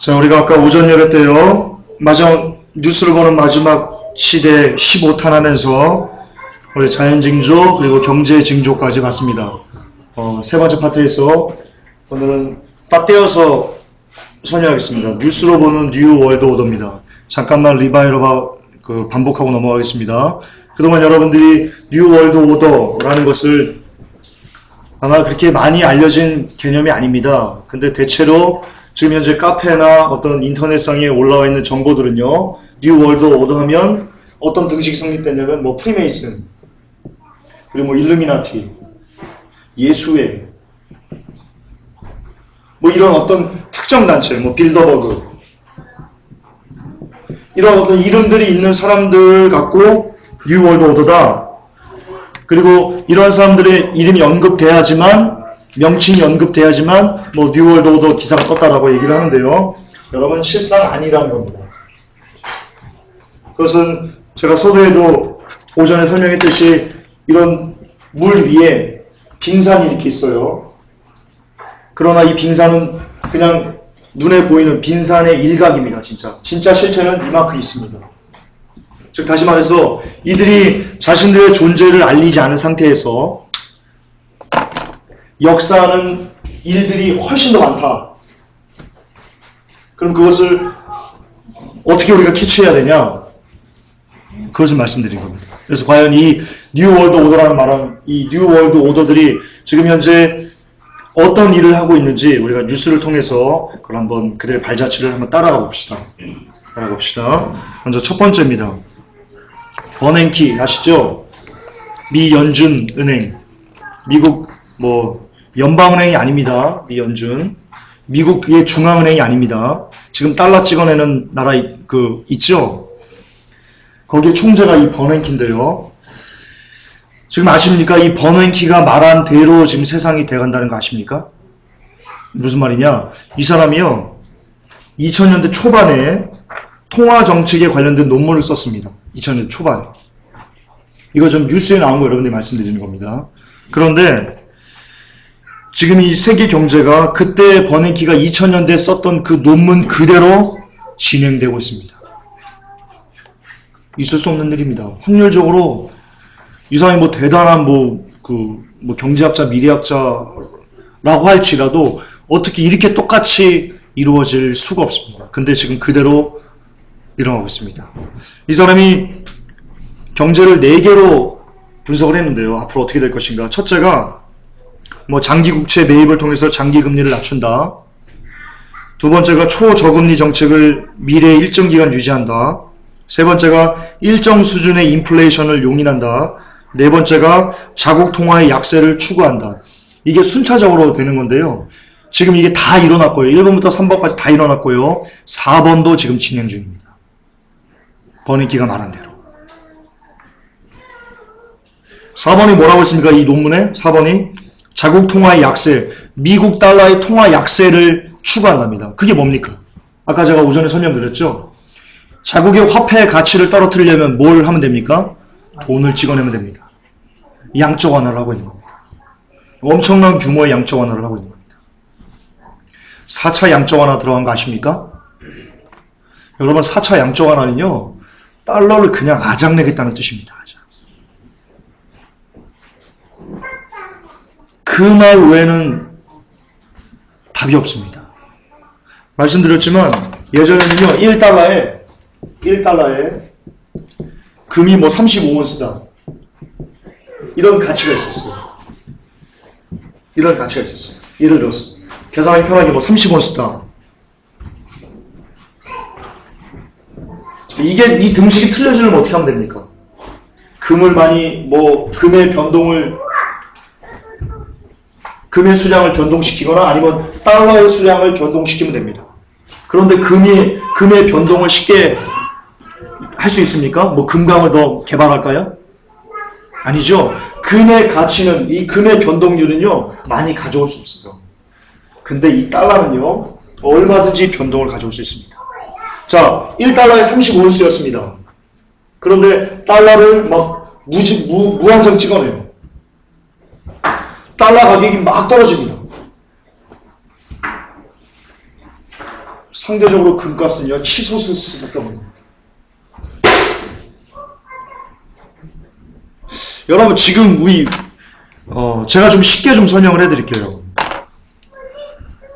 자, 우리가 아까 오전 예배 때요, 뉴스를 보는 마지막 시대 15탄 하면서 우리 자연징조 그리고 경제징조까지 봤습니다. 세 번째 파트에서 오늘은 딱 떼어서 설명하겠습니다. 뉴스로 보는 뉴 월드 오더입니다. 잠깐만 리바이로 반복하고 넘어가겠습니다. 그동안 여러분들이 뉴 월드 오더라는 것을 아마 그렇게 많이 알려진 개념이 아닙니다. 근데 대체로 지금 현재 카페나 어떤 인터넷상에 올라와 있는 정보들은요, 뉴 월드 오더 하면 어떤 등식이 성립됐냐면 프리메이슨, 그리고 일루미나티, 예수회, 이런 어떤 특정 단체, 빌더버그, 이런 어떤 이름들이 있는 사람들 갖고 뉴 월드 오더다. 그리고 이런 사람들의 이름이 언급돼야지만, 명칭이 언급돼야지만 뉴 월드 오더 기사가 떴다라고 얘기를 하는데요. 여러분, 실상 아니라는 겁니다. 그것은 제가 서두에도 오전에 설명했듯이 이런 물 위에 빙산이 이렇게 있어요. 그러나 이 빙산은 그냥 눈에 보이는 빙산의 일각입니다. 진짜 실체는 이만큼 있습니다. 즉 다시 말해서 이들이 자신들의 존재를 알리지 않은 상태에서 역사하는 일들이 훨씬 더 많다. 그럼 그것을 어떻게 우리가 캐치해야 되냐? 그것을 말씀드린 겁니다. 그래서 과연 이 뉴 월드 오더라는 말은 이 뉴 월드 오더들이 지금 현재 어떤 일을 하고 있는지 우리가 뉴스를 통해서 그걸 한번 그들의 발자취를 한번 따라가 봅시다. 먼저 첫 번째입니다. 버냉키 아시죠? 미연준 은행. 미국 연방은행이 아닙니다. 미연준. 미국의 중앙은행이 아닙니다. 지금 달러 찍어내는 나라 있죠? 거기에 총재가 이 버냉키인데요. 지금 아십니까? 이 버냉키가 말한 대로 지금 세상이 돼간다는 거 아십니까? 무슨 말이냐? 이 사람이요, 2000년대 초반에 통화 정책에 관련된 논문을 썼습니다. 2000년대 초반에. 이거 좀 뉴스에 나온 거 여러분들이 말씀드리는 겁니다. 그런데 지금 이 세계 경제가 그때 버냉키가 2000년대에 썼던 그 논문 그대로 진행되고 있습니다. 있을 수 없는 일입니다. 확률적으로 이 사람이 대단한 경제학자, 미래학자라고 할지라도 어떻게 이렇게 똑같이 이루어질 수가 없습니다. 근데 지금 그대로 일어나고 있습니다. 이 사람이 경제를 4개로 분석을 했는데요. 앞으로 어떻게 될 것인가. 첫째가 장기 국채 매입을 통해서 장기 금리를 낮춘다. 두 번째가 초저금리 정책을 미래에 일정 기간 유지한다. 세 번째가 일정 수준의 인플레이션을 용인한다. 네 번째가 자국 통화의 약세를 추구한다. 이게 순차적으로 되는 건데요. 지금 이게 다 일어났고요. 1번부터 3번까지 다 일어났고요. 4번도 지금 진행 중입니다. 버냉키가 말한 대로. 4번이 뭐라고 했습니까? 이 논문에 4번이 자국 통화의 약세, 미국 달러의 통화 약세를 추구한답니다. 그게 뭡니까? 아까 제가 오전에 설명드렸죠? 자국의 화폐의 가치를 떨어뜨리려면 뭘 하면 됩니까? 돈을 찍어내면 됩니다. 양적 완화를 하고 있는 겁니다. 엄청난 규모의 양적 완화를 하고 있는 겁니다. 4차 양적 완화 들어간 거 아십니까? 여러분, 4차 양적 완화는요, 달러를 그냥 아작내겠다는 뜻입니다. 그 말 외에는 답이 없습니다. 말씀드렸지만 예전에는요, 1달러에 금이 35온스다. 이런 가치가 있었어요. 예를 들어서 계산하기 편하게 30온스다. 이 등식이 틀려지려면 어떻게 하면 됩니까? 금을 많이 금의 수량을 변동시키거나 아니면 달러의 수량을 변동시키면 됩니다. 그런데 금의 변동을 쉽게 할 수 있습니까? 금강을 더 개발할까요? 아니죠. 금의 가치는, 이 금의 변동률은요, 많이 가져올 수 없어요. 근데 이 달러는요, 얼마든지 변동을 가져올 수 있습니다. 자, 1달러에 35온스였습니다. 그런데 달러를 무한정 찍어내요. 달러 가격이 막 떨어집니다. 상대적으로 금값은요, 치솟을 수밖에 없는 겁니다. 여러분, 지금 제가 좀 쉽게 좀 설명을 해드릴게요.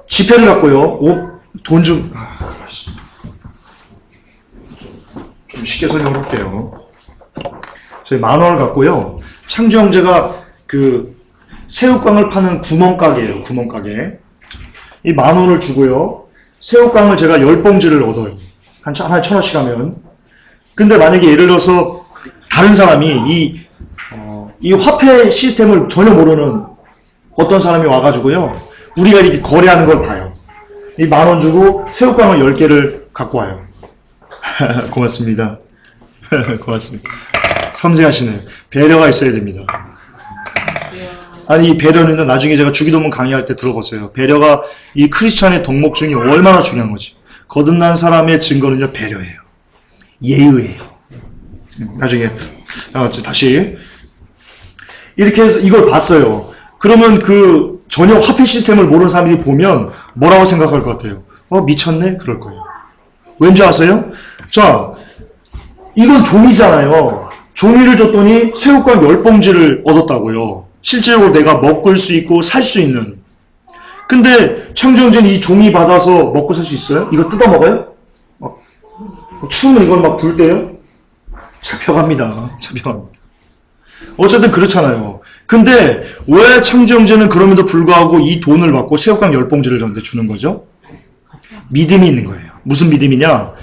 지폐를 갖고요, 돈 좀 쉽게 설명을 할게요. 저희 10,000원을 갖고요, 창주 형제가 그 새우깡을 파는 구멍가게예요. 구멍가게. 이 10,000원을 주고요, 새우깡을 제가 10봉지를 얻어요. 한 1,000원씩 하면. 근데 만약에 예를 들어서 다른 사람이 이 화폐 시스템을 전혀 모르는 어떤 사람이 와가지고요, 우리가 이렇게 거래하는 걸 봐요. 이 10,000원 주고 새우깡을 10개를 갖고 와요. 고맙습니다. 고맙습니다. 섬세하시네요. 배려가 있어야 됩니다. 아니, 이 배려는 나중에 제가 주기도문 강의할 때 들어보세요. 배려가 이 크리스찬의 덕목 중에 얼마나 중요한 거지. 거듭난 사람의 증거는요, 배려예요. 예의예요. 나중에 다시 이렇게 해서 이걸 봤어요. 그러면 그 전혀 화폐 시스템을 모르는 사람들이 보면 뭐라고 생각할 것 같아요? 미쳤네? 그럴 거예요. 왠지 아세요? 자, 이건 종이잖아요. 종이를 줬더니 새우깡 10봉지를 얻었다고요. 실질적으로 내가 먹을 수 있고 살 수 있는. 근데 창조형제는 이 종이 받아서 먹고 살 수 있어요? 이거 뜯어 먹어요? 추우면 이걸 막 불 때요? 잡혀갑니다. 잡혀갑니다. 어쨌든 그렇잖아요. 근데 왜 창조형제는 그럼에도 불구하고 이 돈을 받고 새우깡 10봉지를 저한테 주는 거죠? 믿음이 있는 거예요. 무슨 믿음이냐?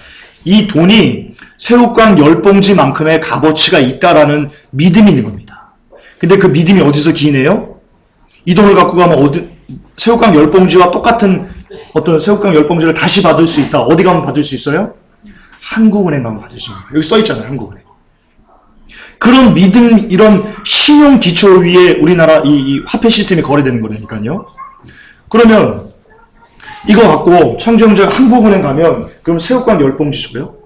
이 돈이 새우깡 10봉지만큼의 값어치가 있다라는 믿음이 있는 겁니다. 근데 그 믿음이 어디서 기인해요? 이 돈을 갖고 가면 새우깡 10봉지와 똑같은 어떤 새우깡 10봉지를 다시 받을 수 있다. 어디 가면 받을 수 있어요? 한국은행 가면 받을 수 있는 거예요. 여기 써있잖아요. 한국은행. 그런 믿음, 이런 신용 기초 위에 우리나라 이 화폐 시스템이 거래되는 거라니까요. 그러면 이거 갖고 창조형제가 한국은행 가면 그럼 새우깡 10봉지 줘요?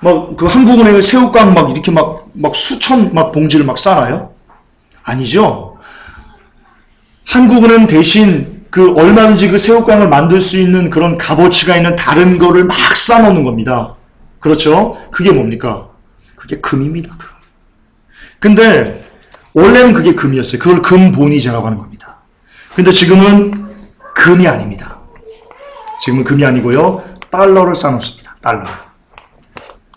막 그 한국은행을 새우깡 막 이렇게 막 수천 막 봉지를 막 싸나요? 아니죠. 한국은행 대신 그 얼마든지 그 새우깡을 만들 수 있는 그런 값어치가 있는 다른 거를 막 싸놓는 겁니다. 그렇죠? 그게 뭡니까? 그게 금입니다. 금. 근데 원래는 그게 금이었어요. 그걸 금본위제라고 하는 겁니다. 근데 지금은 금이 아닙니다. 지금은 금이 아니고요, 달러를 싸놓습니다. 달러.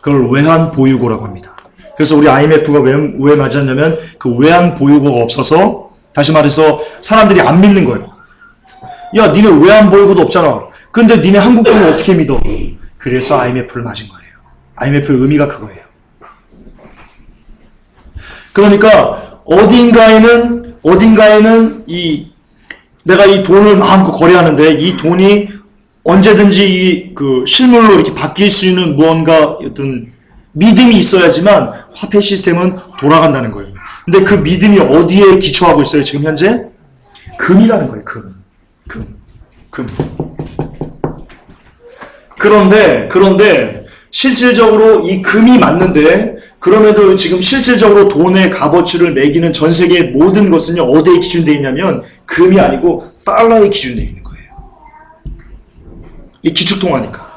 그걸 외환보유고라고 합니다. 그래서 우리 IMF가 왜 맞았냐면 그 외환보유고가 없어서, 다시 말해서 사람들이 안 믿는 거예요. 야, 니네 외환보유고도 없잖아. 근데 니네 한국 돈을 어떻게 믿어? 그래서 IMF를 맞은 거예요. IMF의 의미가 그거예요. 그러니까 어딘가에는 내가 이 돈을 마음껏 거래하는데 이 돈이 언제든지 그 실물로 이렇게 바뀔 수 있는 무언가 어떤 믿음이 있어야지만 화폐 시스템은 돌아간다는 거예요. 근데 그 믿음이 어디에 기초하고 있어요? 지금 현재? 금이라는 거예요. 금. 그런데 실질적으로 이 금이 맞는데, 그럼에도 지금 실질적으로 돈의 값어치를 매기는 전 세계의 모든 것은요, 어디에 기준되어 있냐면 금이 아니고 달러에 기준되어 있는 거예요. 이 기축통화니까.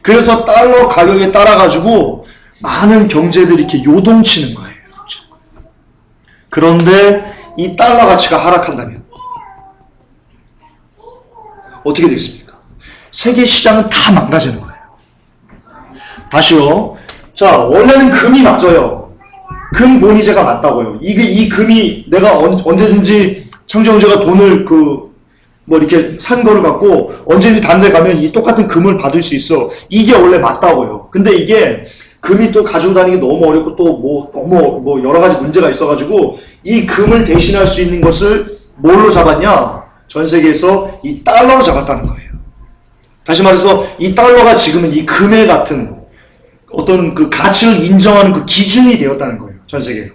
그래서 달러 가격에 따라가지고 많은 경제들이 이렇게 요동치는 거예요. 그런데 이 달러 가치가 하락한다면 어떻게 되겠습니까? 세계 시장은 다 망가지는 거예요. 다시요. 자, 원래는 금이 맞아요. 금본위제가 맞다고요. 이 금이 내가 언제든지 창조형제가 돈을 이렇게 산 거를 갖고 언제든지 다른 데 가면 이 똑같은 금을 받을 수 있어. 이게 원래 맞다고요. 근데 이게 금이 또 가지고 다니기 너무 어렵고 또 너무 여러 가지 문제가 있어가지고 이 금을 대신할 수 있는 것을 뭘로 잡았냐? 전 세계에서 이 달러로 잡았다는 거예요. 다시 말해서 이 달러가 지금은 이 금에 같은 어떤 그 가치를 인정하는 그 기준이 되었다는 거예요. 전 세계로.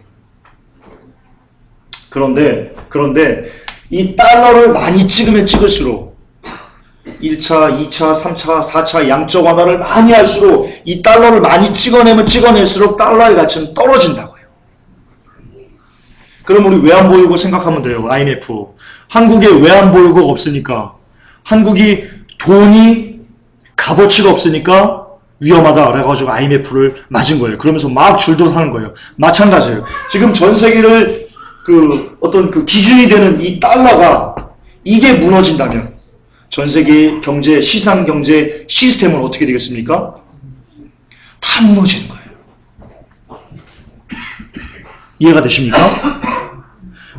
그런데 이 달러를 많이 찍으면 찍을수록 1차, 2차, 3차, 4차 양적 완화를 많이 할수록 이 달러를 많이 찍어낼수록 달러의 가치는 떨어진다고요. 그럼 우리 외환보유고 생각하면 돼요. IMF. 한국에 외환보유고가 없으니까 한국이 돈이 값어치가 없으니까 위험하다 그래가지고 IMF를 맞은 거예요. 그러면서 막 줄도 사는 거예요. 마찬가지예요. 지금 전 세계를 어떤 기준이 되는 이 달러가 이게 무너진다면 전 세계 경제, 시장 경제 시스템은 어떻게 되겠습니까? 다 무너지는 거예요. 이해가 되십니까?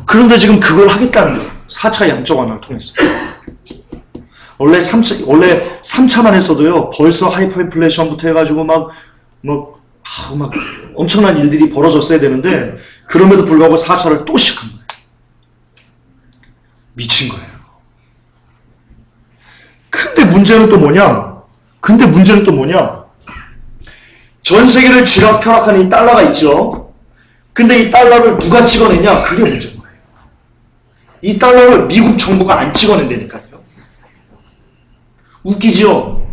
그런데 지금 그걸 하겠다는 거예요. 4차 양적 완화를 통해서. 원래 3차만 했어도요, 벌써 하이퍼 인플레이션부터 해가지고 막 엄청난 일들이 벌어졌어야 되는데, 그럼에도 불구하고 4차를 또 시작한 거예요. 미친 거예요. 근데 문제는 또 뭐냐? 전 세계를 쥐락펴락하는 이 달러가 있죠. 근데 이 달러를 누가 찍어내냐? 그게 문제인 거예요. 이 달러를 미국 정부가 안 찍어낸다니까요. 웃기죠?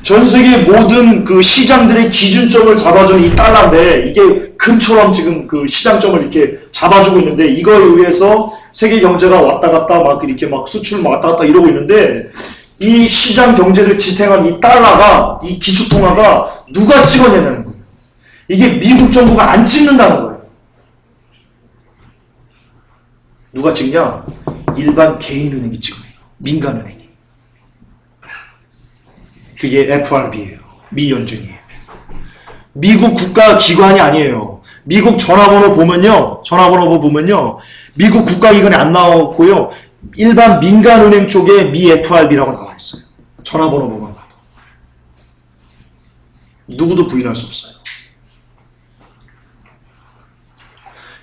전 세계 모든 시장들의 기준점을 잡아주는 이 달러인데, 이게 금처럼 지금 시장점을 이렇게 잡아주고 있는데, 이거에 의해서 세계 경제가 왔다 갔다 이렇게 수출 왔다 갔다 이러고 있는데, 이 시장 경제를 지탱한 이 달러가, 이 기축통화가 누가 찍어내냐는 거예요. 이게 미국 정부가 안 찍는다는 거예요. 누가 찍냐? 일반 개인은행이 찍어내요. 민간은행이. 그게 FRB예요. 미 연준이에요. 미국 국가기관이 아니에요. 미국 전화번호 보면요. 미국 국가기관이 안 나오고요. 일반 민간은행 쪽에 미 FRB라고 나와 있어요. 전화번호 보면 봐도. 누구도 부인할 수 없어요.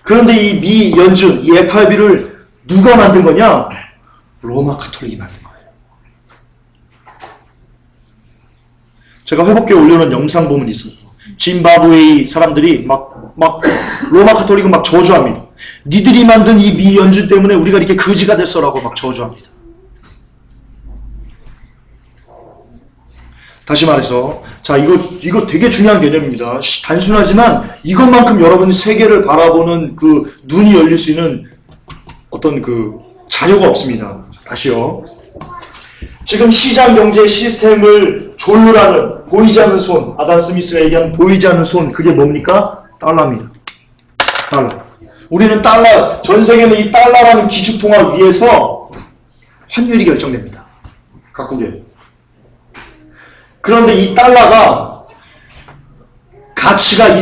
그런데 이 미 연준, 이 FRB를 누가 만든 거냐? 로마 카톨릭이 만든 거예요. 제가 회복교에 올려놓은 영상 보면 있어요. 짐바브웨이 사람들이 로마 카톨릭은 막 저주합니다. 니들이 만든 이 미 연준 때문에 우리가 이렇게 거지가 됐어라고 막 저주합니다. 다시 말해서, 자, 이거 되게 중요한 개념입니다. 단순하지만 이것만큼 여러분이 세계를 바라보는 눈이 열릴 수 있는 어떤 자료가 없습니다. 다시요. 지금 시장 경제 시스템을 조율하는 보이지 않는 손, 아담 스미스가 얘기한 보이지 않는 손, 그게 뭡니까? 달러입니다. 달러. 우리는 전 세계는 이 달러라는 기축통화 위에서 환율이 결정됩니다. 각국에. 그런데 이 달러가 가치가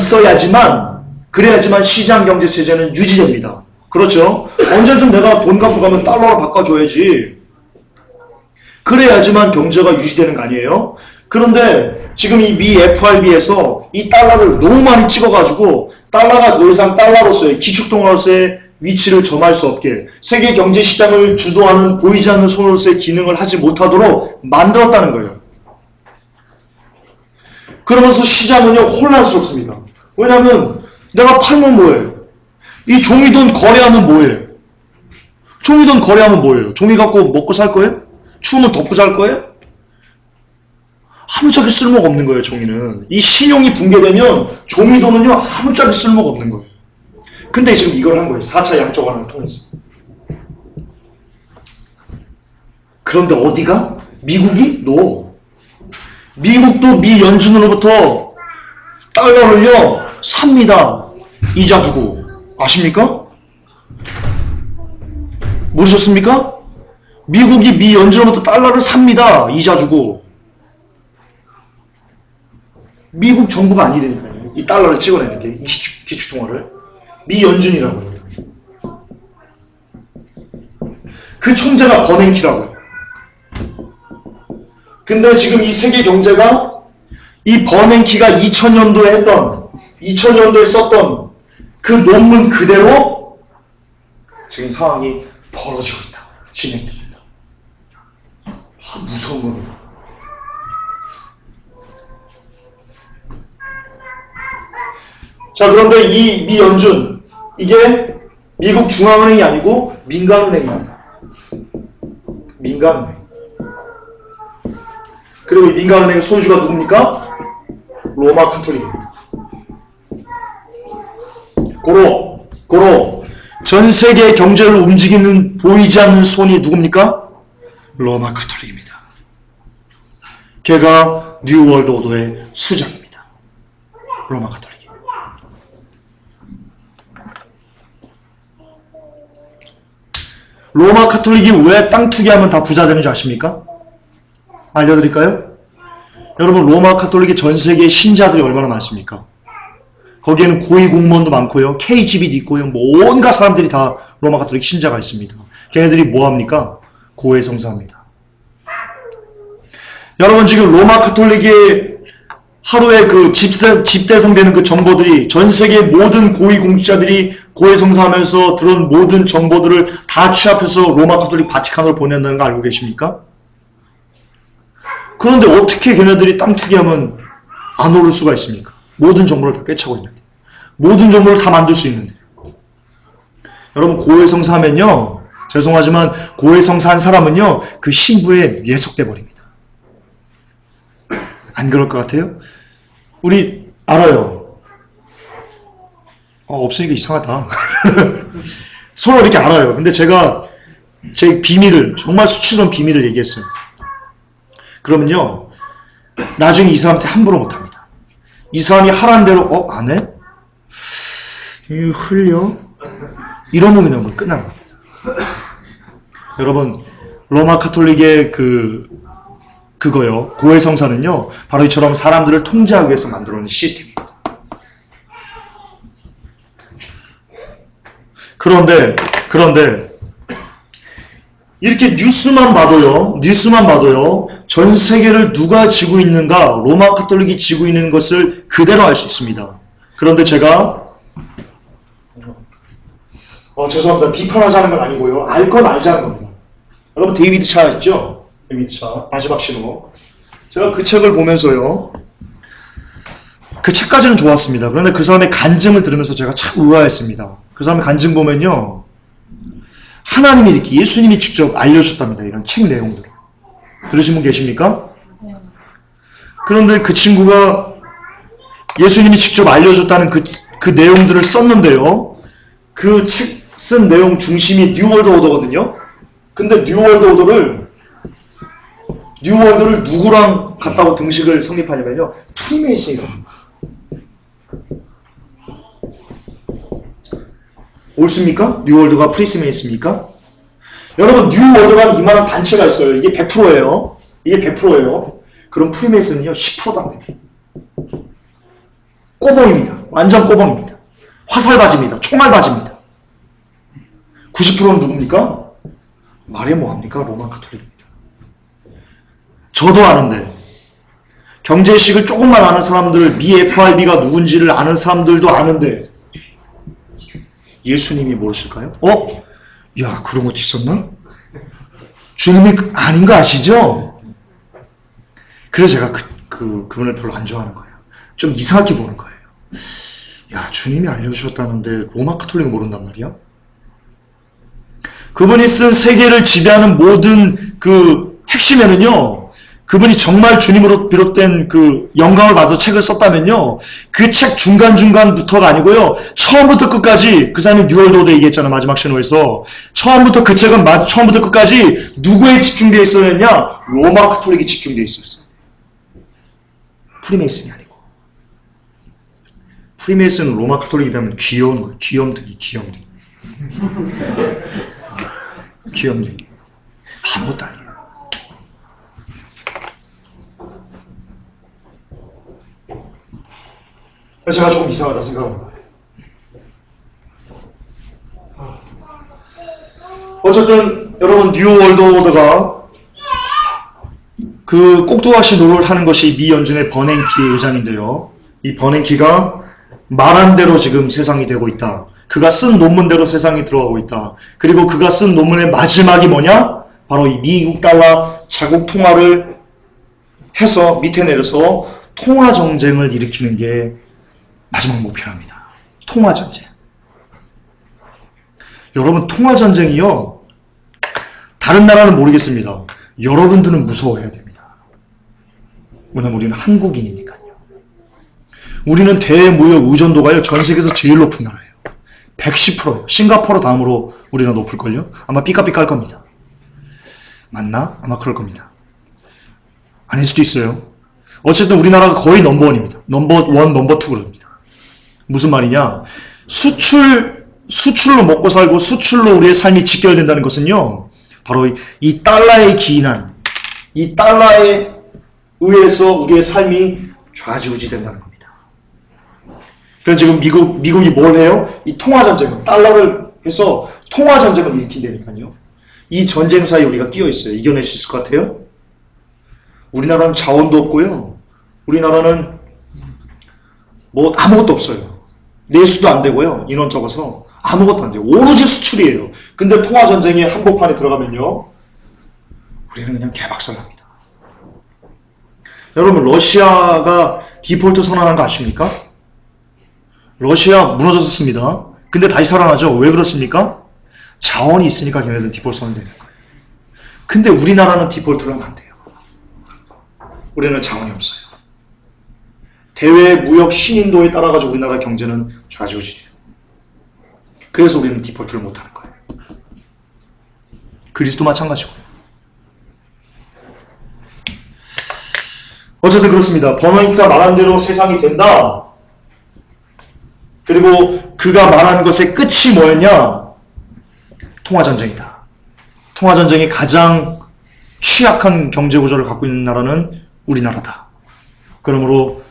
그래야지만 시장 경제 체제는 유지됩니다. 그렇죠? 언제든 내가 돈 갖고 가면 달러로 바꿔줘야지. 그래야지만 경제가 유지되는 거 아니에요? 그런데 지금 이 미 FRB에서 이 달러를 너무 많이 찍어가지고 달러가 더 이상 달러로서의 기축통화로서의 위치를 점할 수 없게 세계 경제 시장을 주도하는 보이지 않는 손으로서의 기능을 하지 못하도록 만들었다는 거예요. 그러면서 시장은요 혼란스럽습니다. 왜냐하면 내가 팔면 뭐예요? 이 종이돈 거래하면 뭐예요? 종이돈 거래하면 뭐예요? 종이 갖고 먹고 살 거예요? 추우면 덮고 잘 거예요? 아무짝에 쓸모가 없는 거예요, 종이는. 이 신용이 붕괴되면 종이돈은요, 아무짝에 쓸모가 없는 거예요. 근데 지금 이걸 한 거예요. 4차 양적 완화를 통해서. 그런데 어디가? 미국이? 미국도 미 연준으로부터 달러를요, 삽니다. 이자 주고. 아십니까? 모르셨습니까? 미국이 미 연준으로부터 달러를 삽니다. 이자 주고. 미국 정부가 아니라니까요. 이 달러를 찍어내는 게, 이 기축통화를. 미 연준이라고 해요. 그 총재가 버냉키라고요. 근데 지금 이 세계 경제가 이 버냉키가 2000년도에 썼던 그 논문 그대로 지금 상황이 벌어지고 있다. 진행됩니다. 무서운 겁니다. 자, 그런데 이 미 연준, 이게 미국 중앙은행이 아니고 민간은행입니다. 민간은행. 그리고 이 민간은행의 소유주가 누굽니까? 로마 카톨릭입니다. 고로 전 세계 경제를 움직이는 보이지 않는 손이 누굽니까? 로마 카톨릭입니다. 걔가 뉴월드 오더의 수장입니다. 로마 카톨릭. 로마 카톨릭이 왜 땅 투기하면 다 부자 되는지 아십니까? 알려드릴까요? 여러분, 로마 카톨릭의 전 세계 신자들이 얼마나 많습니까? 거기에는 고위 공무원도 많고요, KGB도 있고요, 뭐 온갖 사람들이 다 로마 카톨릭 신자가 있습니다. 걔네들이 뭐합니까? 고해성사합니다. 여러분, 지금 로마 카톨릭의 하루에 그 집대성되는 그 정보들이 전 세계 모든 고위 공직자들이 고해성사하면서 들은 모든 정보들을 다 취합해서 로마 카톨릭 바티칸으로 보낸다는 거 알고 계십니까? 그런데 어떻게 걔네들이 땅 투기하면 안 오를 수가 있습니까? 모든 정보를 다 꿰차고 있는데, 모든 정보를 다 만들 수 있는데. 여러분, 고해성사하면요, 죄송하지만 고해성사한 사람은요, 그 신부에 예속돼 버립니다. 안 그럴 것 같아요? 우리 알아요. 없으니까 이상하다. 서로 이렇게 알아요. 근데 제가 제 비밀을, 정말 수치스러운 비밀을 얘기했어요. 그러면요, 나중에 이 사람한테 함부로 못합니다. 이 사람이 하라는 대로 안 해? 흘려? 이러면 그냥 뭐 끝난 겁니다. 여러분, 로마 카톨릭의 그거요, 고해성사는요, 바로 이처럼 사람들을 통제하기 위해서 만들어 놓은 시스템입니다. 그런데 이렇게 뉴스만 봐도요, 전 세계를 누가 지고 있는가, 로마 카톨릭이 지고 있는 것을 그대로 알 수 있습니다. 그런데 제가 죄송합니다. 비판하자는 건 아니고요, 알 건 알자는 겁니다. 여러분, 데이비드 차 있죠? 데이비드 차, 마지막 신호. 제가 그 책을 보면서요, 그 책까지는 좋았습니다. 그런데 그 사람의 간증을 들으면서 제가 참 의아했습니다. 그 사람의 간증 보면요, 하나님이 이렇게, 예수님이 직접 알려주셨답니다. 이런 책 내용들을. 들으신 분 계십니까? 그런데 그 친구가 예수님이 직접 알려줬다는 그 내용들을 썼는데요, 그 책 쓴 내용 중심이 뉴월드 오더거든요. 근데 뉴월드를 누구랑 같다고 등식을 성립하냐면요, 프리메이슨이라고. 옳습니까? 뉴월드가 프리메이슨입니까? 여러분, 뉴월드라는 이만한 단체가 있어요. 이게 100%예요. 이게 100%예요. 그럼 프리메이슨은요, 10%도 안 됩니다. 꼬봉입니다. 완전 꼬봉입니다. 화살바지입니다. 총알바지입니다. 90%는 누굽니까? 말해 뭐합니까? 로마 카톨릭입니다. 저도 아는데, 경제식을 조금만 아는 사람들, 미 FRB가 누군지를 아는 사람들도 아는데, 예수님이 모르실까요? 야, 그런 것도 있었나? 주님이 아닌 거 아시죠? 그래서 제가 그분을 별로 안 좋아하는 거예요. 좀 이상하게 보는 거예요. 야, 주님이 알려주셨다는데 로마 카톨릭은 모른단 말이야? 그분이 쓴 세계를 지배하는 모든 그 핵심에는요, 그분이 정말 주님으로 비롯된 그 영광을 받아서 책을 썼다면요, 그 책 중간중간부터가 아니고요, 처음부터 끝까지, 그 사람이 뉴월드 오더 얘기했잖아요, 마지막 신호에서. 처음부터 그 책은 처음부터 끝까지 누구에 집중되어 있었느냐? 로마 카톨릭이 집중되어 있었어요. 프리메이슨이 아니고. 프리메이슨은 로마 카톨릭이라면 귀여운 거예요. 귀염둥이. 귀염둥이. 아무것도 아니에요. 제가 조금 이상하다 생각하는 거예요. 어쨌든 여러분, 뉴월드 오더가 그 꼭두각시 노를 하는 것이 미 연준의 버냉키의 의장인데요, 이 버냉키가 말한 대로 지금 세상이 되고 있다. 그가 쓴 논문대로 세상이 들어가고 있다. 그리고 그가 쓴 논문의 마지막이 뭐냐? 바로 이 미국 달러 자국 통화를 해서 밑에 내려서 통화 정쟁을 일으키는 게 마지막 목표랍니다. 통화 전쟁. 여러분, 통화 전쟁이요, 다른 나라는 모르겠습니다. 여러분들은 무서워해야 됩니다. 왜냐면 우리는 한국인이니까요. 우리는 대무역 의존도가요, 전 세계에서 제일 높은 나라예요. 110%예요. 싱가포르 다음으로 우리가 높을걸요? 아마 삐까삐까 할 겁니다. 맞나? 아마 그럴 겁니다. 아닐 수도 있어요. 어쨌든 우리나라가 거의 넘버원입니다. 넘버원, 넘버2 그럽니다. 무슨 말이냐? 수출로 먹고 살고 수출로 우리의 삶이 직결된다는 것은요, 바로 이 달러에 기인한, 이 달러에 의해서 우리의 삶이 좌지우지된다는 겁니다. 그래서 지금 미국이 뭘 해요? 이 통화전쟁을, 달러를 해서 통화전쟁을 일으킨다니까요. 이 전쟁 사이에 우리가 끼어 있어요. 이겨낼 수 있을 것 같아요? 우리나라는 자원도 없고요. 우리나라는 뭐 아무것도 없어요. 내수도 안 되고요. 인원 적어서 아무것도 안 돼요. 오로지 수출이에요. 근데 통화전쟁의 한복판에 들어가면요, 우리는 그냥 개박살납니다. 여러분, 러시아가 디폴트 선언한 거 아십니까? 러시아 무너졌습니다. 근데 다시 살아나죠. 왜 그렇습니까? 자원이 있으니까 걔네들 디폴트 선언되는 거예요. 근데 우리나라는 디폴트를 하면 안 돼요. 우리는 자원이 없어요. 대외 무역 신인도에 따라가지고 우리나라 경제는 좌지우지돼요. 그래서 우리는 디폴트를 못하는 거예요. 그리스도 마찬가지고요. 어쨌든 그렇습니다. 버너니가 말한 대로 세상이 된다. 그리고 그가 말한 것의 끝이 뭐였냐? 통화전쟁이다. 통화전쟁이 가장 취약한 경제구조를 갖고 있는 나라는 우리나라다. 그러므로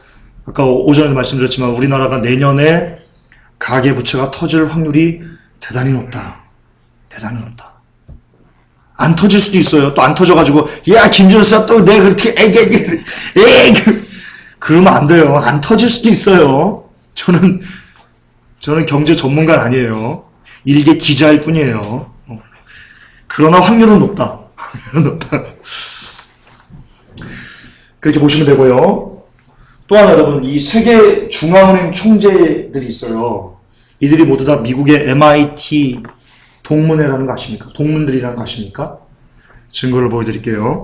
아까 오전에도 말씀드렸지만 우리나라가 내년에 가계부채가 터질 확률이 대단히 높다. 대단히 높다. 안 터질 수도 있어요. 또 안 터져가지고 야 김준수야 또 내가 그렇게 그러면 안 돼요. 안 터질 수도 있어요. 저는 경제 전문가는 아니에요. 일개 기자일 뿐이에요. 그러나 확률은 높다. 높다. 그렇게 보시면 되고요. 또 하나 여러분, 이 세계 중앙은행 총재들이 있어요. 이들이 모두 다 미국의 MIT 동문회라는 거 아십니까? 동문들이라는 거 아십니까? 증거를 보여드릴게요.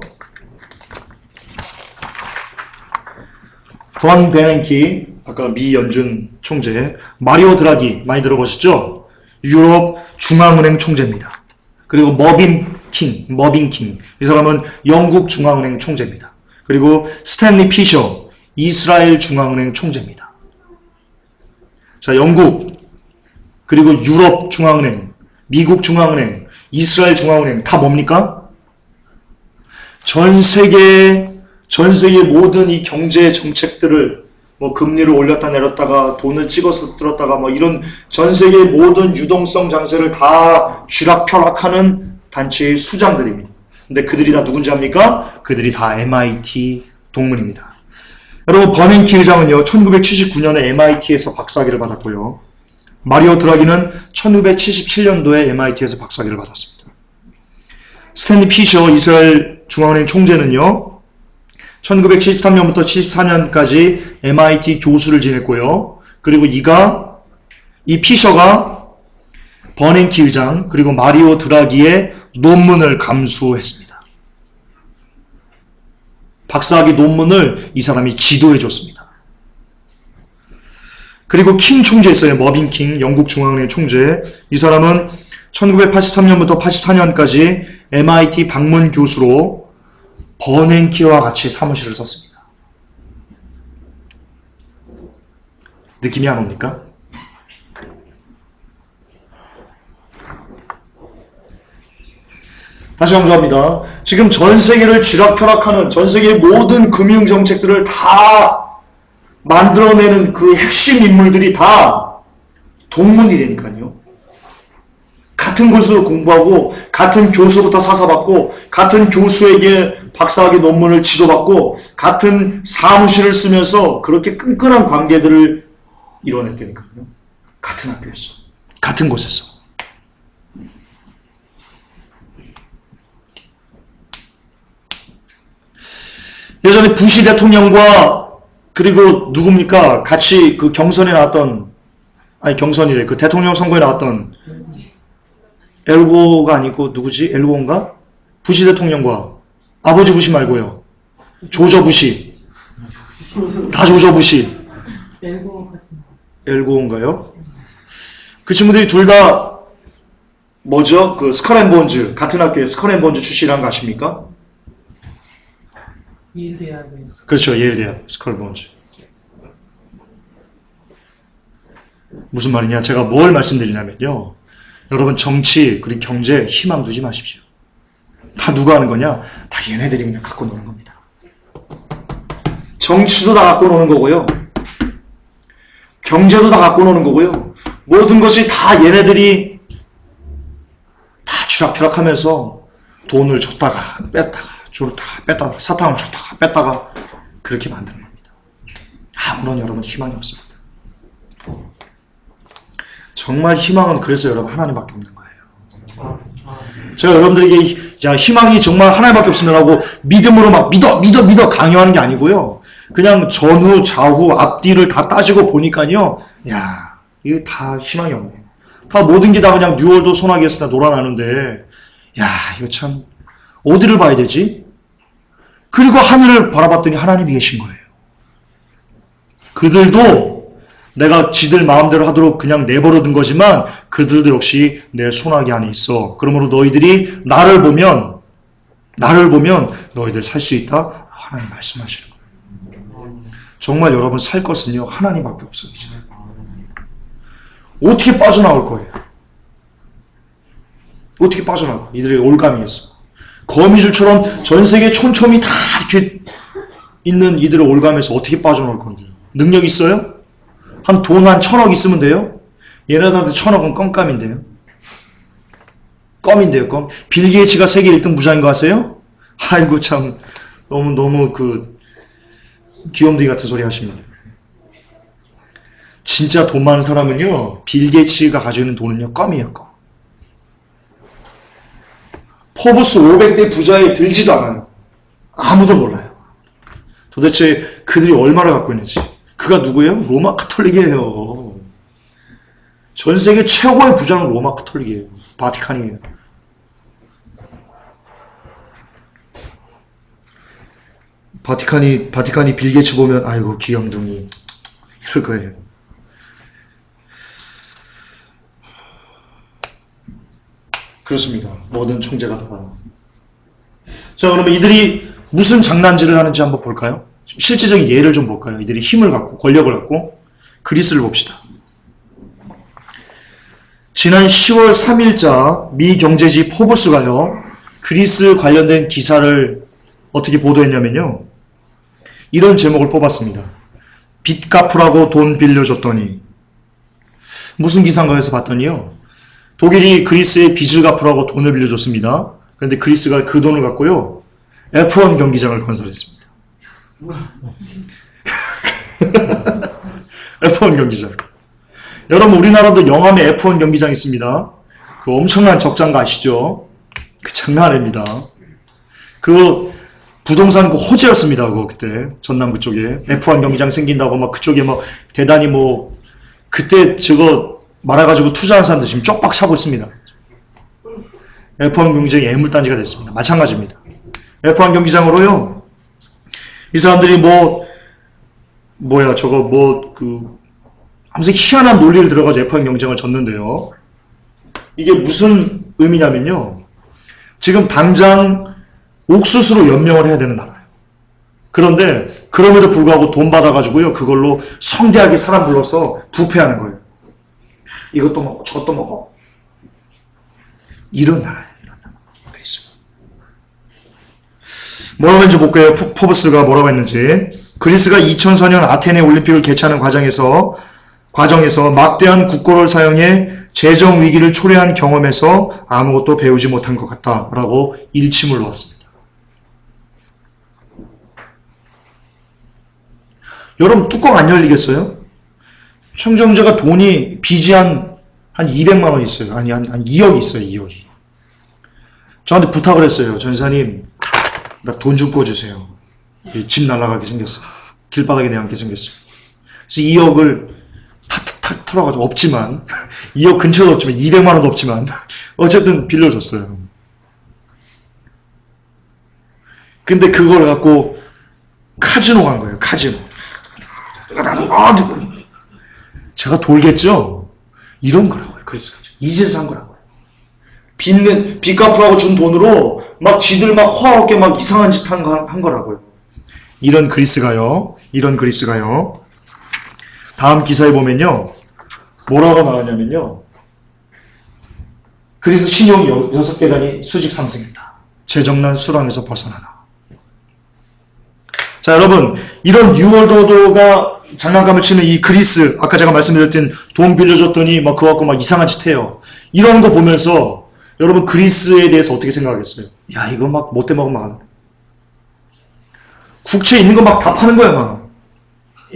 번 베냉키, 아까 미 연준 총재, 마리오 드라기 많이 들어보셨죠? 유럽 중앙은행 총재입니다. 그리고 머빈 킹, 이 사람은 영국 중앙은행 총재입니다. 그리고 스탠리 피셔, 이스라엘 중앙은행 총재입니다. 자, 영국, 그리고 유럽 중앙은행, 미국 중앙은행, 이스라엘 중앙은행 다 뭡니까? 전 세계의 모든 이 경제 정책들을 뭐 금리를 올렸다 내렸다가 돈을 찍어서 들었다가 뭐 이런 전 세계의 모든 유동성 장세를 다 쥐락펴락하는 단체의 수장들입니다. 근데 그들이 다 누군지 압니까? 그들이 다 MIT 동문입니다. 여러분, 버냉키 의장은요, 1979년에 MIT에서 박사학위를 받았고요. 마리오 드라기는 1977년도에 MIT에서 박사학위를 받았습니다. 스탠리 피셔 이스라엘 중앙은행 총재는요, 1973년부터 74년까지 MIT 교수를 지냈고요. 그리고 이 피셔가 버냉키 의장, 그리고 마리오 드라기의 논문을 감수했습니다. 박사학위 논문을 이 사람이 지도해 줬습니다. 그리고 킹 총재 있어요. 머빈 킹, 영국 중앙은행 총재. 이 사람은 1983년부터 84년까지 MIT 방문 교수로 버냉키와 같이 사무실을 썼습니다. 느낌이 안 옵니까? 다시 강조합니다. 지금 전 세계를 쥐락펴락하는 전 세계의 모든 금융 정책들을 다 만들어내는 그 핵심 인물들이 다 동문이라니까요. 같은 곳으로 공부하고 같은 교수부터 사사받고 같은 교수에게 박사학위 논문을 지도받고 같은 사무실을 쓰면서 그렇게 끈끈한 관계들을 이뤄냈다니까요. 같은 학교에서, 같은 곳에서. 예전에 부시 대통령과 그리고 누굽니까? 같이 그 경선에 나왔던, 아니 경선이래. 그 대통령 선거에 나왔던 엘고가 아니고 누구지? 엘고인가? 부시 대통령과 아버지 부시 말고요. 조저 부시. 다 조저 부시. 엘고인가요? 그 친구들이 둘 다 뭐죠? 그 스컬앤본즈, 같은 학교에 스컬앤본즈 출신한 거 아십니까? 예일대학에 그렇죠. 예일대학 스컬앤본즈. 무슨 말이냐? 제가 뭘 말씀드리냐면요. 여러분 정치 그리고 경제 희망 두지 마십시오. 다 누가 하는 거냐? 다 얘네들이 그냥 갖고 노는 겁니다. 정치도 다 갖고 노는 거고요. 경제도 다 갖고 노는 거고요. 모든 것이 다 얘네들이 다 쥐락펴락하면서 돈을 줬다가 뺐다가 줬다가 뺐다가 사탕을 줬다가 뺐다가 그렇게 만드는 겁니다. 아무런 여러분 희망이 없습니다. 정말 희망은 그래서 여러분 하나님밖에 없는 거예요. 제가 여러분들에게 야 희망이 정말 하나님밖에 없으면 하고 믿음으로 막 믿어 강요하는 게 아니고요. 그냥 전후 좌후 앞뒤를 다 따지고 보니까요. 야 이거 다 희망이 없네. 다 모든 게 다 그냥 뉴월드 소나기에서 다 놀아나는데 야 이거 참 어디를 봐야 되지? 그리고 하늘을 바라봤더니 하나님이 계신 거예요. 그들도 내가 지들 마음대로 하도록 그냥 내버려 둔 거지만 그들도 역시 내 손아귀 안에 있어. 그러므로 너희들이 나를 보면 너희들 살 수 있다. 하나님 말씀하시는 거예요. 정말 여러분 살 것은요 하나님밖에 없어요. 이제. 어떻게 빠져나올 거예요? 어떻게 빠져나올 거예요? 이들의 올가미에서 거미줄처럼 전 세계 촘촘히 다 이렇게 있는 이들의 올가미에서 어떻게 빠져나올 건데? 능력 있어요? 돈 한 1,000억 있으면 돼요? 얘네들한테 1,000억은 껌감인데요. 껌인데요, 껌. 빌 게이츠가 세계 1등 부자인 거 아세요? 아이고, 참. 너무 귀염둥이 같은 소리 하십니다. 진짜 돈 많은 사람은요, 빌 게이츠가 가지고 있는 돈은요, 껌이에요, 껌. 포브스 500대 부자에 들지도 않아요. 아무도 몰라요. 도대체 그들이 얼마나 갖고 있는지. 그가 누구예요? 로마 카톨릭이에요. 전 세계 최고의 부자는 로마 카톨릭이에요. 바티칸이에요. 바티칸이 빌 게이츠 보면 아이고 귀염둥이 이럴 거예요. 그렇습니다. 모든 총재가 다. 자, 그러면 이들이 무슨 장난질을 하는지 한번 볼까요? 실제적인 예를 좀 볼까요? 이들이 힘을 갖고 권력을 갖고 그리스를 봅시다. 지난 10월 3일자 미 경제지 포브스가요. 그리스 관련된 기사를 어떻게 보도했냐면요. 이런 제목을 뽑았습니다. 빚 갚으라고 돈 빌려줬더니 무슨 기사인가 해서 봤더니요. 독일이 그리스에 빚을 갚으라고 돈을 빌려줬습니다. 그런데 그리스가 그 돈을 갖고요. F1 경기장을 건설했습니다. F1 경기장. 여러분 우리나라도 영암에 F1 경기장 있습니다. 그 엄청난 적장 거 아시죠? 그 장난 아닙니다. 그 부동산 그 호재였습니다. 그거 그때 전남부 쪽에 F1 경기장 생긴다고 막 그쪽에 막 대단히 뭐 그때 저거 말아가지고 투자한 사람들 지금 쪽박 차고 있습니다. F1 경기장이 애물단지가 됐습니다. 마찬가지입니다. F1 경기장으로요. 이 사람들이 아무튼 희한한 논리를 들어가지고 F1 경기장을 졌는데요. 이게 무슨 의미냐면요. 지금 당장 옥수수로 연명을 해야 되는 나라예요. 그런데 그럼에도 불구하고 돈 받아가지고요. 그걸로 성대하게 사람 불러서 부패하는 거예요. 이것도 먹어, 저것도 먹어. 이런 나라예요. 이런 나라. 그리스. 뭐라고 했는지 볼게요. 포브스가 뭐라고 했는지. 그리스가 2004년 아테네 올림픽을 개최하는 과정에서 막대한 국고를 사용해 재정 위기를 초래한 경험에서 아무것도 배우지 못한 것 같다라고 일침을 놓았습니다. 여러분 뚜껑 안 열리겠어요? 청정자가 빚이 한 200만 원 있어요. 아니 한 2억 있어요. 2억이. 저한테 부탁을 했어요. 전사님 나 돈 좀 꿔주세요. 집 날아가게 생겼어. 길바닥에 내앉게 생겼어. 그래서 2억을 탁 털어가지고 없지만 2억 근처도 없지만 200만 원도 없지만 어쨌든 빌려줬어요. 근데 그걸 갖고 카지노 간 거예요. 카지노. 제가 돌겠죠? 이런 거라고요. 그래서 이 짓을 한 거라고요. 빚 갚으라고 준 돈으로 막 지들 막 허하게 막 이상한 짓 한 거라고요. 이런 그리스가요. 다음 기사에 보면요. 뭐라고 나왔냐면요. 그리스 신용이 6계단이 수직 상승했다. 재정난 수렁에서 벗어나라. 자, 여러분, 이런 뉴월드오더가 장난감을 치는 이 그리스, 아까 제가 말씀드렸던 돈 빌려줬더니 막 그거 갖고 막 이상한 짓 해요. 이런 거 보면서 여러분 그리스에 대해서 어떻게 생각하겠어요? 야, 이거 막 못돼 먹으면 안 돼. 국채에 있는 거 막 다 파는 거야, 막.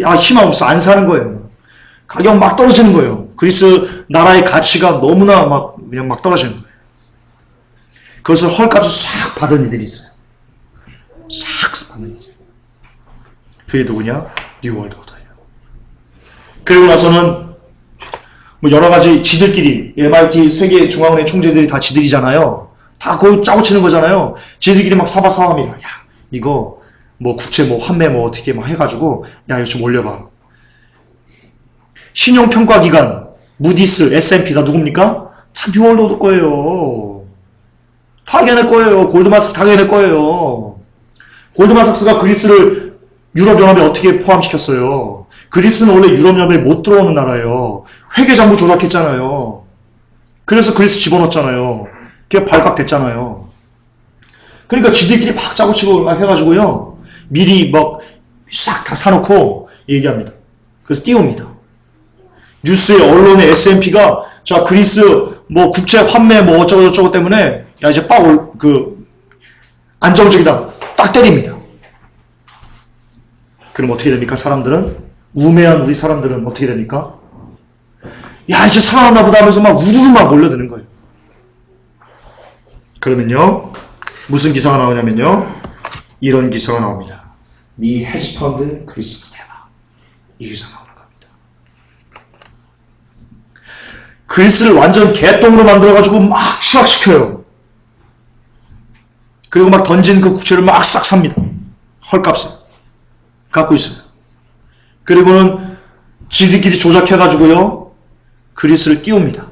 야, 희망 없어. 안 사는 거예요. 가격 막 떨어지는 거예요. 그리스 나라의 가치가 너무나 막, 그냥 막 떨어지는 거예요. 그것을 헐값을 싹 받은 이들이 있어요. 싹 받는 이들. 그게 누구냐? 뉴월드오더예요. 그리고 나서는 뭐 여러 가지 지들끼리 MIT 세계 중앙은행 총재들이 다 지들이잖아요. 다 그거 짜고 치는 거잖아요. 지들끼리 막 사바사합니다. 야, 이거 뭐 국채 뭐 환매 뭐 어떻게 막 해가지고 야, 이거 좀 올려봐. 신용평가기관 무디스, S&P 다 누굽니까? 다 뉴월드오더 거예요. 다 걔네 거예요. 골드만삭스 다 걔네 거예요. 골드만삭스가 그리스를 유럽연합에 어떻게 포함시켰어요? 그리스는 원래 유럽연합에 못 들어오는 나라예요. 회계장부 조작했잖아요. 그래서 그리스 집어넣었잖아요. 그게 발각됐잖아요. 그러니까 지들끼리 막 짜고 치고 막 해가지고요. 미리 막 싹 다 사놓고 얘기합니다. 그래서 띄웁니다. 뉴스에 언론에 S&P가 자 그리스 뭐 국채 환매 뭐 어쩌고 저쩌고 때문에 야 이제 빡 안정적이다. 딱 때립니다. 그럼 어떻게 됩니까? 사람들은 우매한 우리 사람들은 어떻게 됩니까? 야 이제 살아났나 보다 하면서 막 우르르 막 몰려드는 거예요. 그러면요 무슨 기사가 나오냐면요 이런 기사가 나옵니다. 미 헤지펀드 그리스 대박. 이 기사 나오는 겁니다. 그리스를 완전 개똥으로 만들어가지고 막 추락시켜요. 그리고 막 던진 그 국채를 막 싹 삽니다. 헐값에 갖고 있어요. 그리고는 지들끼리 조작해가지고요 그리스를 띄웁니다.